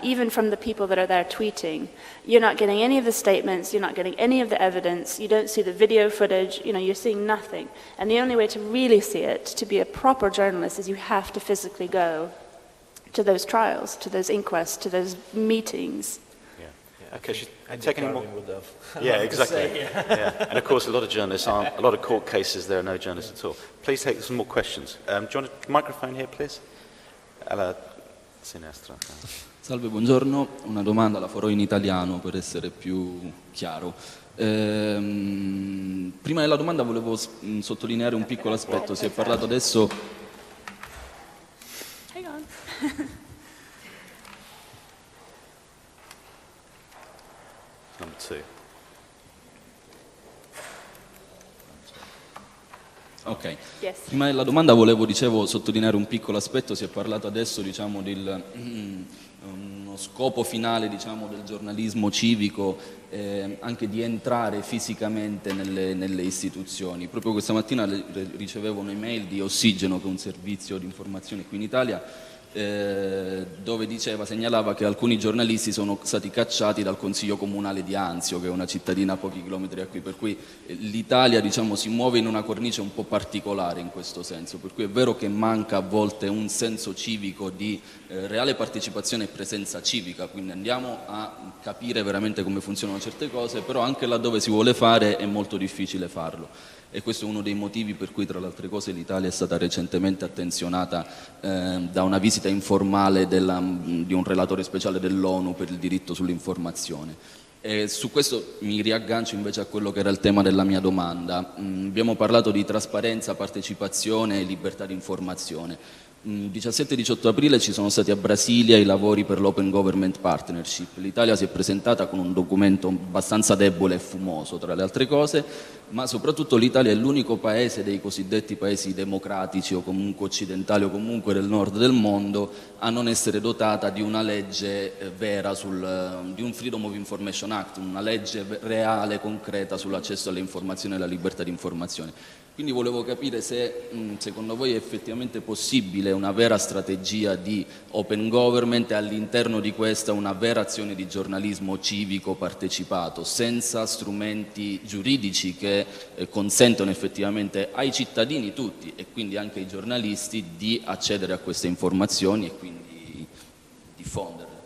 Speaker 2: Even from the people that are there tweeting. You're not getting any of the statements, you're not getting any of the evidence, you don't see the video footage, you're seeing nothing. And the only way to really see it, to be a proper journalist, is you have to physically go to those trials, to those inquests, to those meetings.
Speaker 1: Yeah. Okay, should I take any more? Yeah, exactly. Yeah. And of course, a lot of court cases, there are no journalists at all. Please take some more questions. Do you want a microphone here, please? Alla sinistra.
Speaker 9: Salve, buongiorno. Una domanda la farò in italiano per essere più chiaro. Prima della domanda volevo sottolineare un piccolo aspetto. Si è parlato adesso...
Speaker 2: Hang on.
Speaker 1: Number 2.
Speaker 9: Ok.
Speaker 2: Yes.
Speaker 9: Prima della domanda volevo, sottolineare un piccolo aspetto. Si è parlato adesso, di uno scopo finale, del giornalismo civico, anche di entrare fisicamente nelle istituzioni. Proprio questa mattina ricevevo un'email di Ossigeno, che è un servizio di informazione qui in Italia, dove segnalava che alcuni giornalisti sono stati cacciati dal Consiglio Comunale di Anzio, che è una cittadina a pochi chilometri da qui, per cui l'Italia si muove in una cornice un po' particolare in questo senso, per cui è vero che manca a volte un senso civico di reale partecipazione e presenza civica, quindi andiamo a capire veramente come funzionano certe cose, però anche laddove si vuole fare è molto difficile farlo. E questo è uno dei motivi per cui, tra le altre cose, l'Italia è stata recentemente attenzionata da una visita informale di un relatore speciale dell'ONU per il diritto sull'informazione. E su questo mi riaggancio invece a quello che era il tema della mia domanda. Abbiamo parlato di trasparenza, partecipazione e libertà di informazione. 17-18 aprile ci sono stati a Brasilia i lavori per l'Open Government Partnership. L'Italia si è presentata con un documento abbastanza debole e fumoso, tra le altre cose, ma soprattutto l'Italia è l'unico paese dei cosiddetti paesi democratici o comunque occidentali o comunque del nord del mondo a non essere dotata di una legge vera, di un Freedom of Information Act, una legge reale, concreta sull'accesso alle informazioni e alla libertà di informazione. Quindi volevo capire se secondo voi è effettivamente possibile una vera strategia di open government e all'interno di questa una vera azione di giornalismo civico partecipato, senza strumenti giuridici che consentono effettivamente ai cittadini tutti e quindi anche ai giornalisti di accedere a queste informazioni e quindi diffonderle.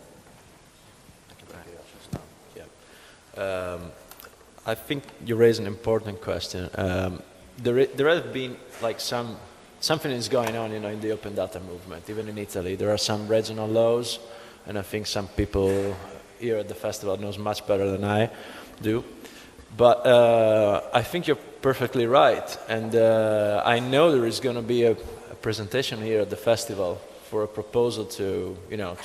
Speaker 7: I think you raise an important question. There have been like something is going on, in the open data movement. Even in Italy, there are some regional laws, and I think some people here at the festival knows much better than I do. But I think you're perfectly right, and I know there is going to be a presentation here at the festival for a proposal to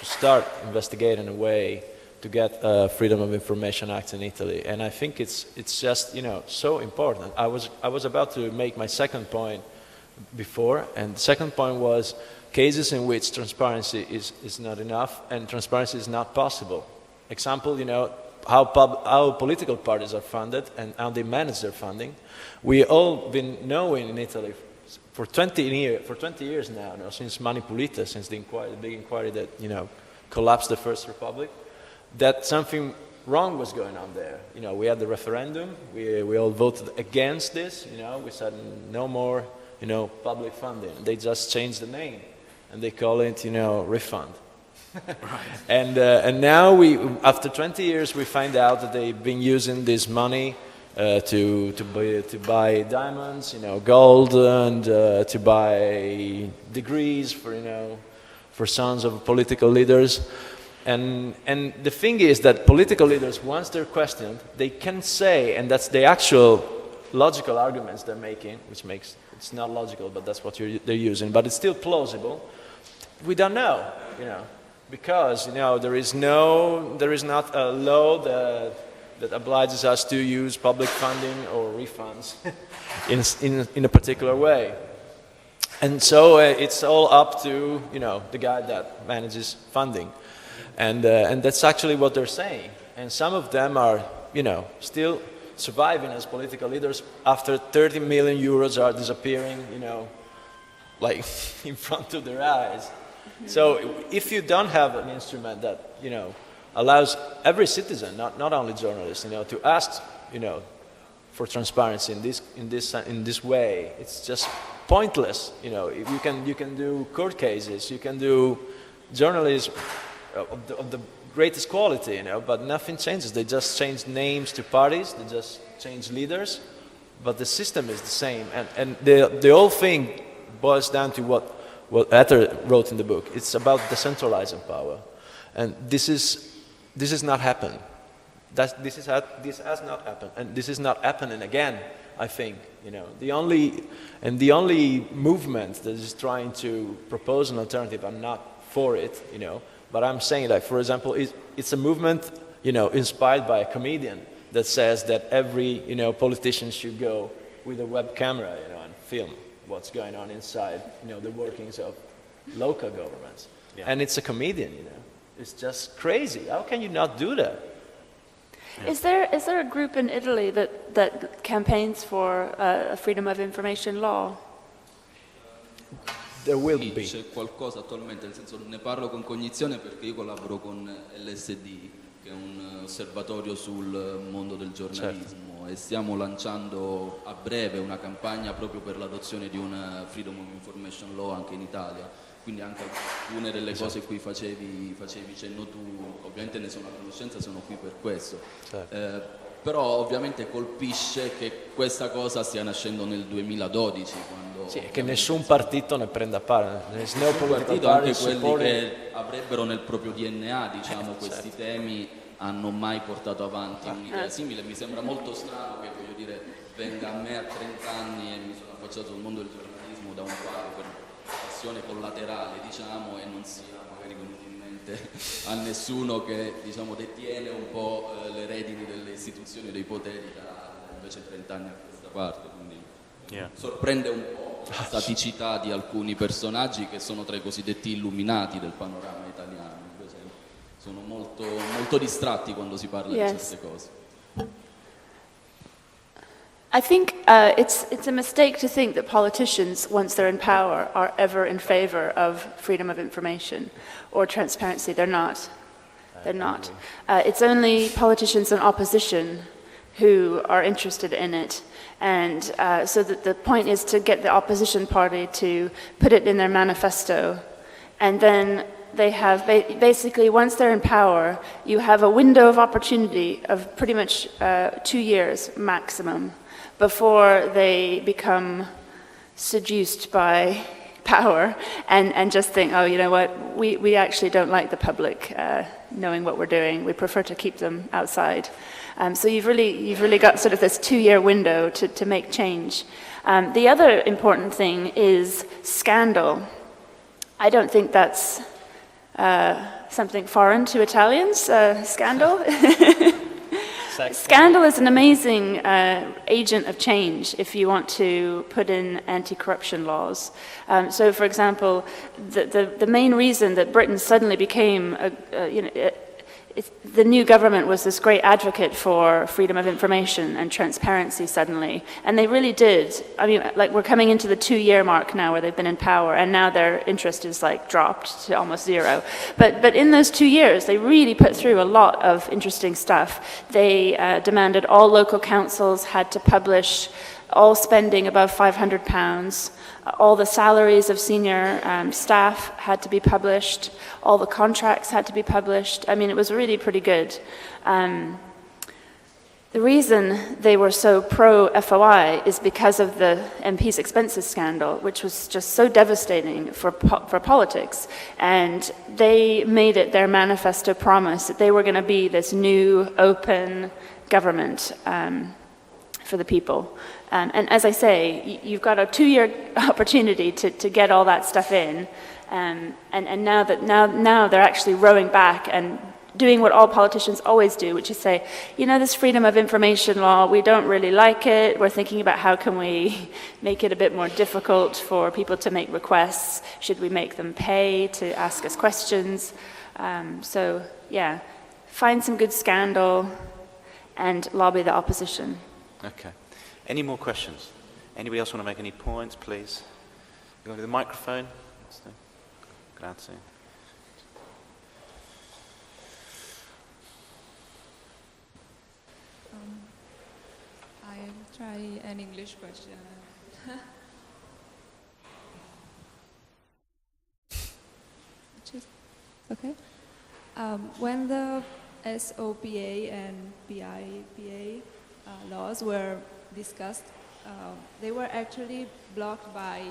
Speaker 7: start investigating a way to get Freedom of Information Act in Italy, and I think it's just so important. I was about to make my second point before, and the second point was cases in which transparency is not enough and transparency is not possible. Example, how political parties are funded and how they manage their funding. We all been knowing in Italy for 20 years now, since Mani Pulite, since the big inquiry that collapsed the First Republic, that something wrong was going on there. We had the referendum. We all voted against this. We said no more, public funding. They just changed the name, and they call it, refund. Right. And now after 20 years, we find out that they've been using this money to buy diamonds, gold, and to buy degrees for sons of political leaders. And the thing is that political leaders, once they're questioned, they can say, and that's the actual logical arguments they're making, which makes it's not logical, but that's what they're using, but it's still plausible. We don't know, because there is not a law that obliges us to use public funding or refunds in a particular way. And so it's all up to the guy that manages funding. And that's actually what they're saying. And some of them are, still surviving as political leaders after 30 million euros are disappearing, like in front of their eyes. So if you don't have an instrument that, allows every citizen, not only journalists, to ask, for transparency in this way, it's just pointless. You can do court cases, you can do journalism of the greatest quality, but nothing changes. They just change names to parties, they just change leaders, but the system is the same. And the whole thing boils down to what Ether wrote in the book. It's about decentralizing power, and this has not happened. This has not happened, and this is not happening again. I think the only movement that is trying to propose an alternative. I'm not for it, but I'm saying that, for example, it's a movement, inspired by a comedian that says that every, politician should go with a web camera, and film what's going on inside, the workings of local governments. Yeah. And it's a comedian, It's just crazy. How can you not do that?
Speaker 2: Yeah. Is there a group in Italy that campaigns for a freedom of information law?
Speaker 7: There will be.
Speaker 9: C'è qualcosa attualmente, nel senso ne parlo con cognizione perché io collaboro con LSD, che è un osservatorio sul mondo del giornalismo, e stiamo lanciando a breve una campagna proprio per l'adozione di una Freedom of Information Law anche in Italia. Quindi anche alcune delle cose a cui facevi cenno tu, ovviamente ne sono a conoscenza, sono qui per questo. Però ovviamente colpisce che questa cosa stia nascendo nel 2012, quando
Speaker 7: sì, che nessun partito ne prenda parte,
Speaker 9: nessun partito, anche quelli che avrebbero nel proprio DNA, questi temi, hanno mai portato avanti un'idea simile. Mi sembra molto strano che, venga a me a 30 anni e mi sono affacciato sul mondo del giornalismo da un paro per questione collaterale, diciamo, e non sia magari venuto in mente a nessuno che, diciamo, detiene un po' le redini delle istituzioni e dei poteri da invece 30 anni a questa parte, quindi sorprende un po' la staticità di alcuni personaggi che sono tra i cosiddetti illuminati del panorama italiano, invece sono molto, molto distratti quando si parla di queste cose.
Speaker 2: I think it's a mistake to think that politicians, once they're in power, are ever in favor of freedom of information or transparency. They're not. They're not. It's only politicians in opposition who are interested in it. And so that the point is to get the opposition party to put it in their manifesto. And then they have, basically, once they're in power, you have a window of opportunity of pretty much 2 years maximum before they become seduced by power and just think, oh, you know what, we actually don't like the public knowing what we're doing. We prefer to keep them outside. So you've really got sort of this 2-year window to make change. The other important thing is scandal. I don't think that's something foreign to Italians, scandal. Scandal is an amazing agent of change if you want to put in anti-corruption laws. So, for example, the main reason that Britain suddenly became, the new government was this great advocate for freedom of information and transparency suddenly, and they really did. I mean, like, we're coming into the 2-year mark now where they've been in power, and now their interest is like dropped to almost zero. But in those 2 years, they really put through a lot of interesting stuff. They demanded all local councils had to publish all spending above £500. All the salaries of senior staff had to be published. All the contracts had to be published. I mean, it was really pretty good. The reason they were so pro-FOI is because of the MP's expenses scandal, which was just so devastating for politics. And they made it their manifesto promise that they were going to be this new, open government for the people. And as I say, you've got a 2-year opportunity to get all that stuff in. And now they're actually rowing back and doing what all politicians always do, which is say, you know, this freedom of information law, we don't really like it. We're thinking about how can we make it a bit more difficult for people to make requests. Should we make them pay to ask us questions? So, yeah, find some good scandal and lobby the opposition.
Speaker 1: Okay. Any more questions? Anybody else want to make any points, please? You want to the microphone? Grazie.
Speaker 10: I'll try an English question. Okay. When the SOPA and PIPA laws were discussed, they were actually blocked by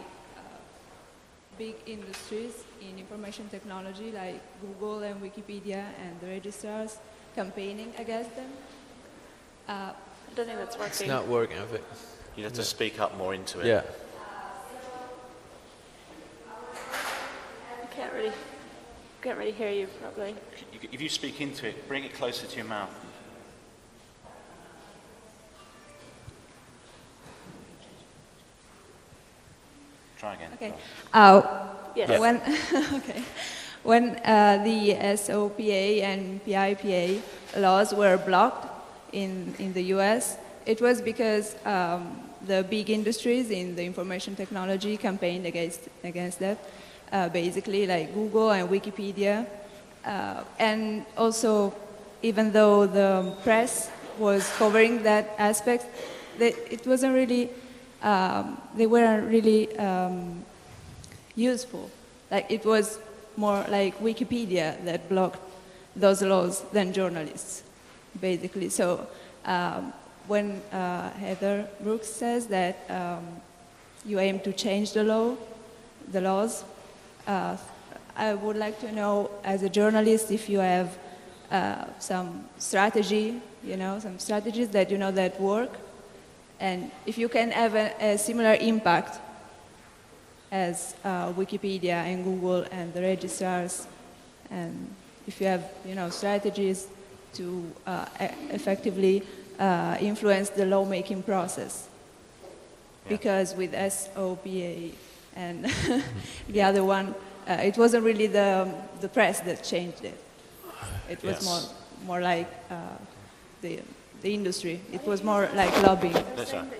Speaker 10: big industries in information technology like Google and Wikipedia and the registrars campaigning against them.
Speaker 2: I don't think that's working.
Speaker 7: It's not working, I think.
Speaker 1: You have to speak up more into it.
Speaker 7: Yeah.
Speaker 2: I can't really hear you properly.
Speaker 1: If you speak into it, bring it closer to your mouth. Try again.
Speaker 10: Okay.
Speaker 2: Yes.
Speaker 10: When okay, when the SOPA and PIPA laws were blocked in the U.S., it was because the big industries in the information technology campaigned against that, basically like Google and Wikipedia, and also even though the press was covering that aspect, it wasn't really. They weren't really useful. Like, it was more like Wikipedia that blocked those laws than journalists, basically. So when Heather Brooks says that you aim to change the laws, I would like to know, as a journalist, if you have some strategy, some strategies that that work. And if you can have a similar impact as Wikipedia and Google and the registrars, and if you have, strategies to effectively influence the lawmaking process. Because with SOPA and the other one, it wasn't really the press that changed it. It was more like the industry. It was more like lobbying.
Speaker 1: That's right.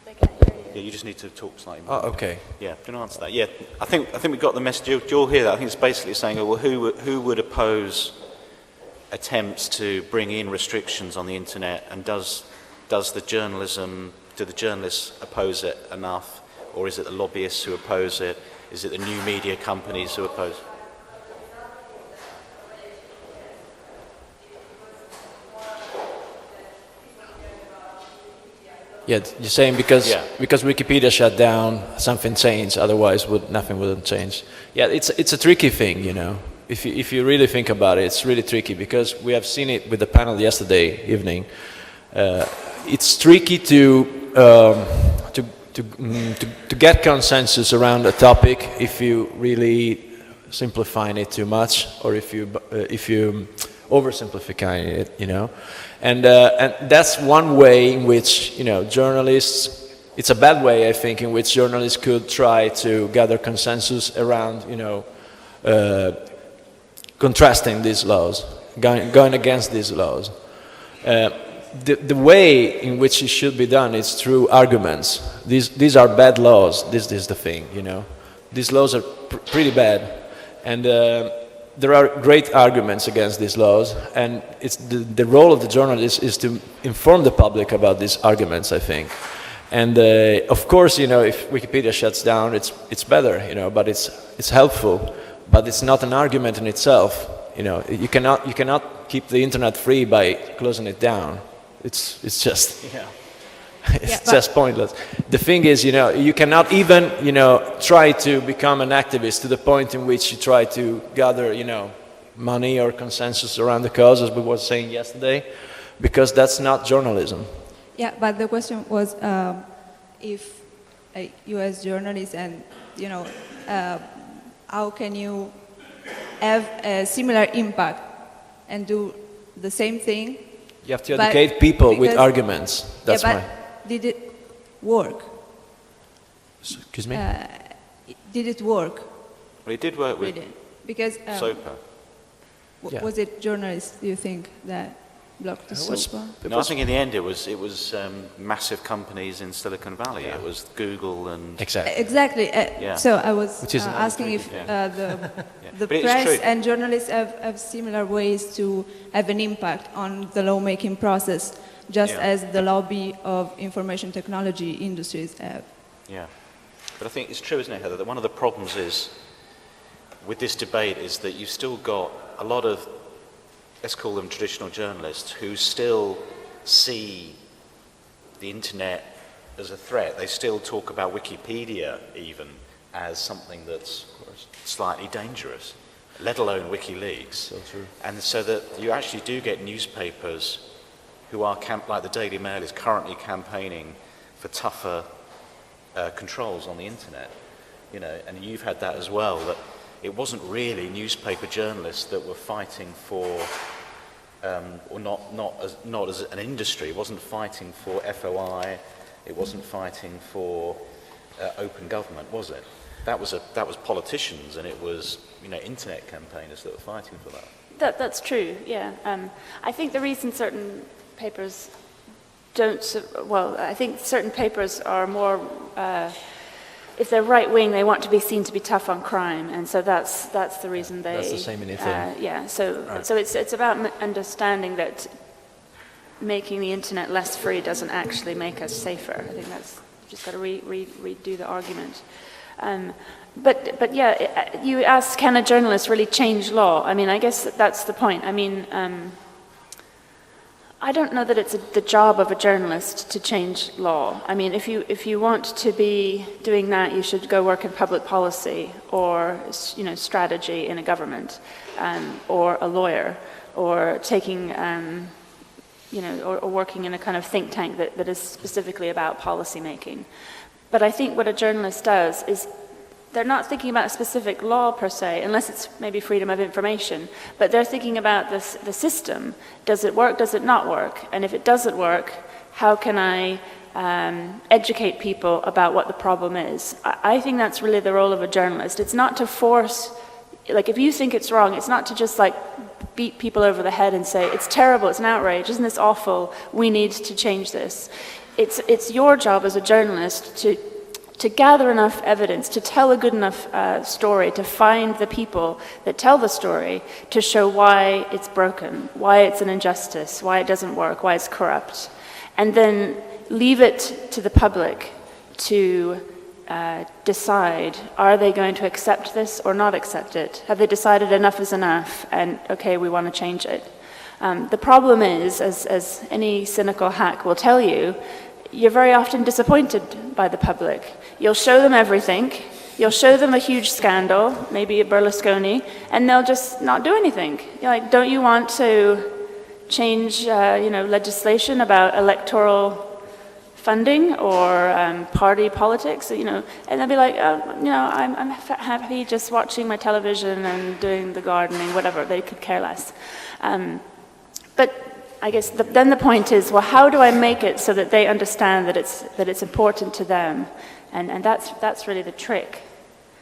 Speaker 2: They can't hear you.
Speaker 1: Yeah, you just need to talk slightly more.
Speaker 7: Oh, okay.
Speaker 1: Yeah, can I answer that? Yeah, I think we got the message. Do you all hear that? I think it's basically saying, well, who would oppose attempts to bring in restrictions on the internet, and do the journalists oppose it enough, or is it the lobbyists who oppose it? Is it the new media companies who oppose it?
Speaker 7: Yeah, you're saying because Wikipedia shut down, something changed. Otherwise, nothing wouldn't change. Yeah, it's a tricky thing, If you really think about it, it's really tricky because we have seen it with the panel yesterday evening. It's tricky to get consensus around a topic if you really simplify it too much, or if you oversimplify it, and that's one way in which journalists. It's a bad way, I think, in which journalists could try to gather consensus around, contrasting these laws, going against these laws. The way in which it should be done is through arguments. These are bad laws. This is the thing, These laws are pretty bad, and there are great arguments against these laws. And it's the role of the journalist is to inform the public about these arguments, I think. And of course, if Wikipedia shuts down, it's better, but it's helpful. But it's not an argument in itself. You cannot keep the internet free by closing it down. It's just just pointless. The thing is, you cannot even try to become an activist to the point in which you try to gather money or consensus around the cause, as we were saying yesterday, because that's not journalism.
Speaker 10: Yeah, but the question was if you as journalists and how can you have a similar impact and do the same thing?
Speaker 7: You have to educate people with arguments. That's why.
Speaker 10: Did it work?
Speaker 7: Excuse me?
Speaker 10: Did it work?
Speaker 1: Well, it did work with
Speaker 10: because
Speaker 1: SOPA.
Speaker 10: Was it journalists, do you think, that blocked the SOPA?
Speaker 1: No, I think in the end it was massive companies in Silicon Valley. Yeah. It was Google and...
Speaker 10: Exactly. So I was asking if the press and journalists have similar ways to have an impact on the lawmaking process, just as the lobby of information technology industries have.
Speaker 1: Yeah. But I think it's true, isn't it, Heather, that one of the problems is with this debate is that you've still got a lot of, let's call them traditional journalists, who still see the internet as a threat. They still talk about Wikipedia even as something that's slightly dangerous, let alone WikiLeaks.
Speaker 7: So true.
Speaker 1: And so that you actually do get newspapers who are, like the Daily Mail is currently campaigning for tougher controls on the internet, and you've had that as well, that it wasn't really newspaper journalists that were fighting for, or not as an industry. It wasn't fighting for FOI. It wasn't fighting for open government, was it? That was politicians, and it was internet campaigners that were fighting for that.
Speaker 2: That's true. Yeah. I think the reason certain papers don't. Well, I think certain papers are more. If they're right wing, they want to be seen to be tough on crime, and so that's the reason they.
Speaker 7: That's the same in Italy.
Speaker 2: So it's about understanding that making the internet less free doesn't actually make us safer. I think that's just got to redo the argument. But yeah, you asked, can a journalist really change law? I mean, I guess that's the point. I mean, I don't know that it's the job of a journalist to change law. I mean, if you want to be doing that, you should go work in public policy or strategy in a government, or a lawyer, or taking or working in a kind of think tank that is specifically about policy making. But I think what a journalist does is they're not thinking about a specific law per se, unless it's maybe freedom of information, but they're thinking about the system. Does it work? Does it not work? And if it doesn't work, how can I educate people about what the problem is? I think that's really the role of a journalist. It's not to force, like if you think it's wrong, it's not to just like beat people over the head and say, it's terrible, it's an outrage, isn't this awful, we need to change this. It's your job as a journalist to gather enough evidence, to tell a good enough story, to find the people that tell the story, to show why it's broken, why it's an injustice, why it doesn't work, why it's corrupt. And then leave it to the public to decide, are they going to accept this or not accept it? Have they decided enough is enough and, okay, we want to change it? The problem is, as any cynical hack will tell you, you're very often disappointed by the public. You'll show them everything, you'll show them a huge scandal, maybe a Berlusconi, and they'll just not do anything. You're like, don't you want to change legislation about electoral funding or party politics, and they'll be like, I'm happy just watching my television and doing the gardening, whatever, they could care less. But I guess then the point is, well, how do I make it so that they understand that it's important to them? And that's really the trick.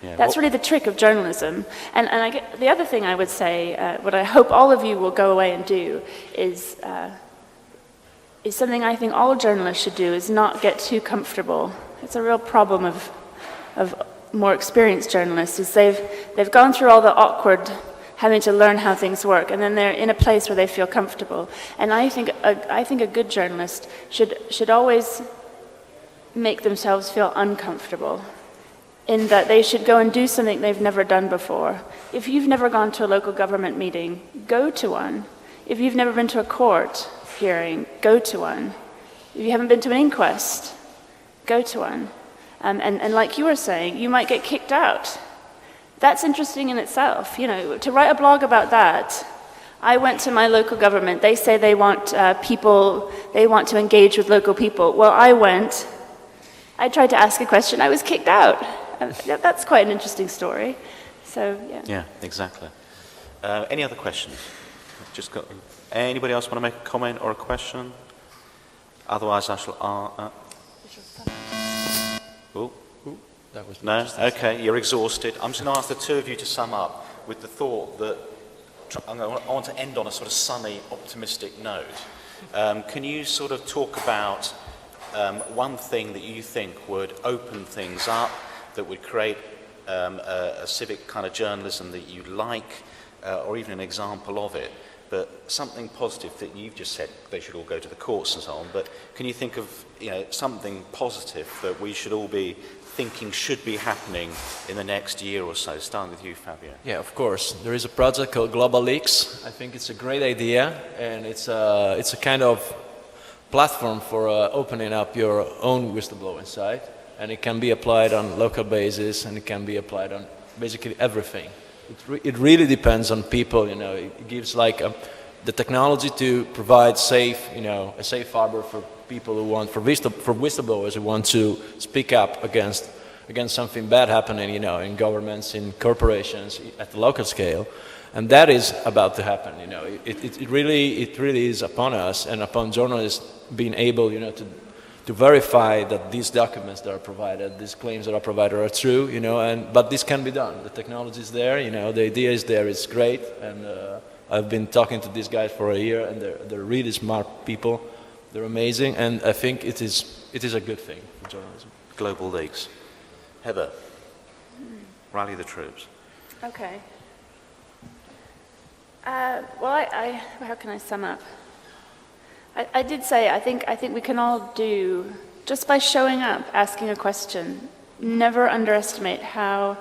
Speaker 1: Yeah,
Speaker 2: that's really the trick of journalism. And the other thing I would say, what I hope all of you will go away and do, is something I think all journalists should do, is not get too comfortable. It's a real problem of more experienced journalists, is they've gone through all the awkward having to learn how things work, and then they're in a place where they feel comfortable. And I think a good journalist should always make themselves feel uncomfortable, in that they should go and do something they've never done before. If you've never gone to a local government meeting, go to one. If you've never been to a court hearing, go to one. If you haven't been to an inquest, go to one. And like you were saying, you might get kicked out. That's interesting in itself. To write a blog about that, I went to my local government. They say they want they want to engage with local people. Well, I tried to ask a question, I was kicked out. That's quite an interesting story. So, yeah.
Speaker 1: Yeah, exactly. Any other questions? Anybody else want to make a comment or a question? Otherwise, I shall...
Speaker 7: That was
Speaker 1: no? Okay, you're exhausted. I'm just going to ask the two of you to sum up with the thought that I want to end on a sort of sunny, optimistic note. Can you sort of talk about one thing that you think would open things up, that would create a civic kind of journalism that you like, or even an example of it, but something positive that you've just said, they should all go to the courts and so on, but can you think of something positive that we should all be thinking should be happening in the next year or so? Starting with you, Fabio.
Speaker 7: Yeah, of course. There is a project called Global Leaks. I think it's a great idea, and it's a kind of platform for opening up your own whistleblowing site, and it can be applied on local basis, and it can be applied on basically everything. It really depends on people. It gives the technology to provide a safe harbor for people who want, for whistleblowers who want to speak up against something bad happening, in governments, in corporations, at the local scale, and that is about to happen. It really is upon us and upon journalists being able, to verify that these documents that are provided, these claims that are provided are true, but this can be done. The technology is there, the idea is there, it's great, and I've been talking to these guys for a year, and they're really smart people. They're amazing, and I think it is a good thing for journalism.
Speaker 1: Global Leaks. Heather, rally the troops.
Speaker 2: Okay. How can I sum up? I did say I think we can all do, just by showing up, asking a question. Never underestimate how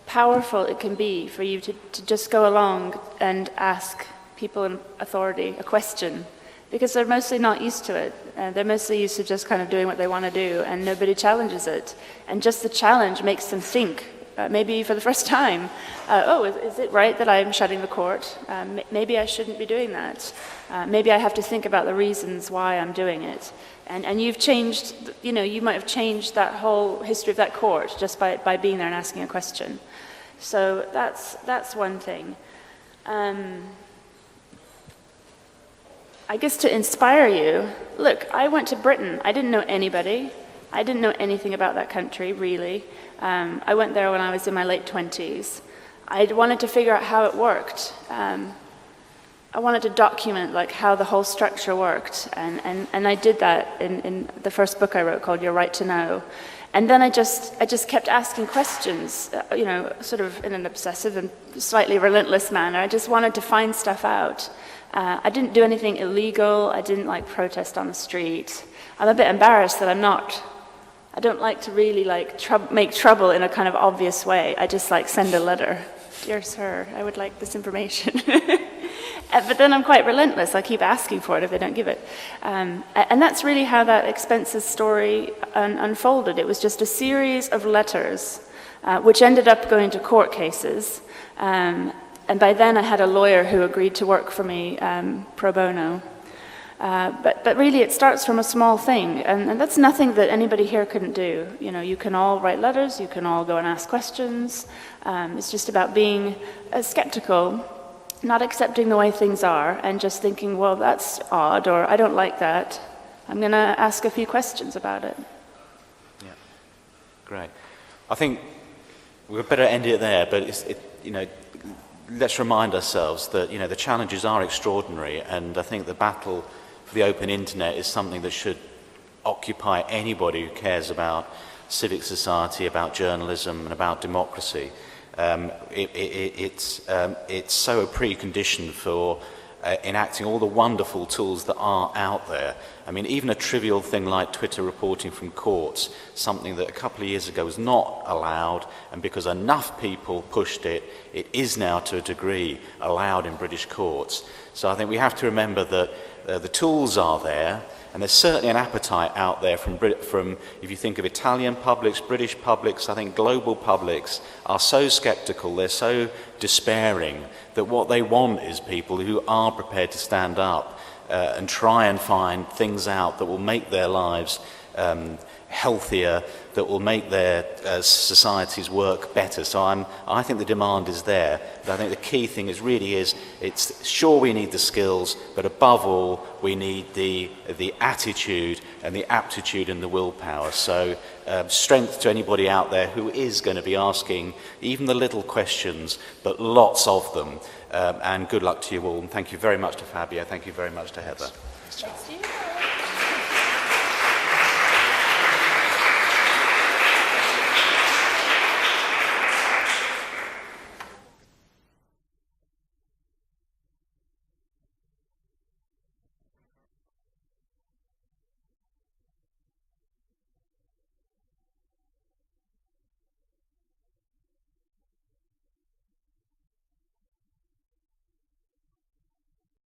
Speaker 2: powerful it can be for you to just go along and ask people in authority a question, because they're mostly not used to it. They're mostly used to just kind of doing what they want to do, and nobody challenges it. And just the challenge makes them think, maybe for the first time, is it right that I'm shutting the court? Maybe I shouldn't be doing that. Maybe I have to think about the reasons why I'm doing it. And you've changed, you know, you might have changed that whole history of that court just by being there and asking a question. So that's one thing. I guess to inspire you, look, I went to Britain. I didn't know anybody. I didn't know anything about that country, really. I went there when I was in my late 20s. I wanted to figure out how it worked. I wanted to document like how the whole structure worked, and I did that in the first book I wrote called Your Right to Know. And then I just kept asking questions, you know, sort of in an obsessive and slightly relentless manner. I just wanted to find stuff out. I didn't do anything illegal. I didn't like protest on the street. I'm a bit embarrassed that I don't like to really like make trouble in a kind of obvious way. I just like send a letter. Dear sir, I would like this information. But then I'm quite relentless. I keep asking for it if they don't give it. And that's really how that expenses story unfolded. It was just a series of letters, which ended up going to court cases. And by then I had a lawyer who agreed to work for me pro bono. But really it starts from a small thing, and that's nothing that anybody here couldn't do. You know, you can all write letters, you can all go and ask questions. It's just about being skeptical, not accepting the way things are, and just thinking, well, that's odd, or I don't like that. I'm going to ask a few questions about it.
Speaker 1: Yeah, great. I think we'd better end it there, but you know, let's remind ourselves that, you know, the challenges are extraordinary, and I think the battle for the open internet is something that should occupy anybody who cares about civic society, about journalism, and about democracy. It's so a precondition for enacting all the wonderful tools that are out there. I mean, even a trivial thing like Twitter reporting from courts, something that a couple of years ago was not allowed, and because enough people pushed it, it is now to a degree allowed in British courts. So I think we have to remember that the tools are there, and there's certainly an appetite out there from, if you think of Italian publics, British publics, I think global publics are so sceptical, they're so despairing, that what they want is people who are prepared to stand up and try and find things out that will make their lives healthier, that will make their societies work better. So I think the demand is there, but I think the key thing it's sure we need the skills, but above all we need the attitude and the aptitude and the willpower. So strength to anybody out there who is going to be asking even the little questions, but lots of them. And good luck to you all, and thank you very much to Fabio, thank you very much to Heather.
Speaker 2: Thanks to you.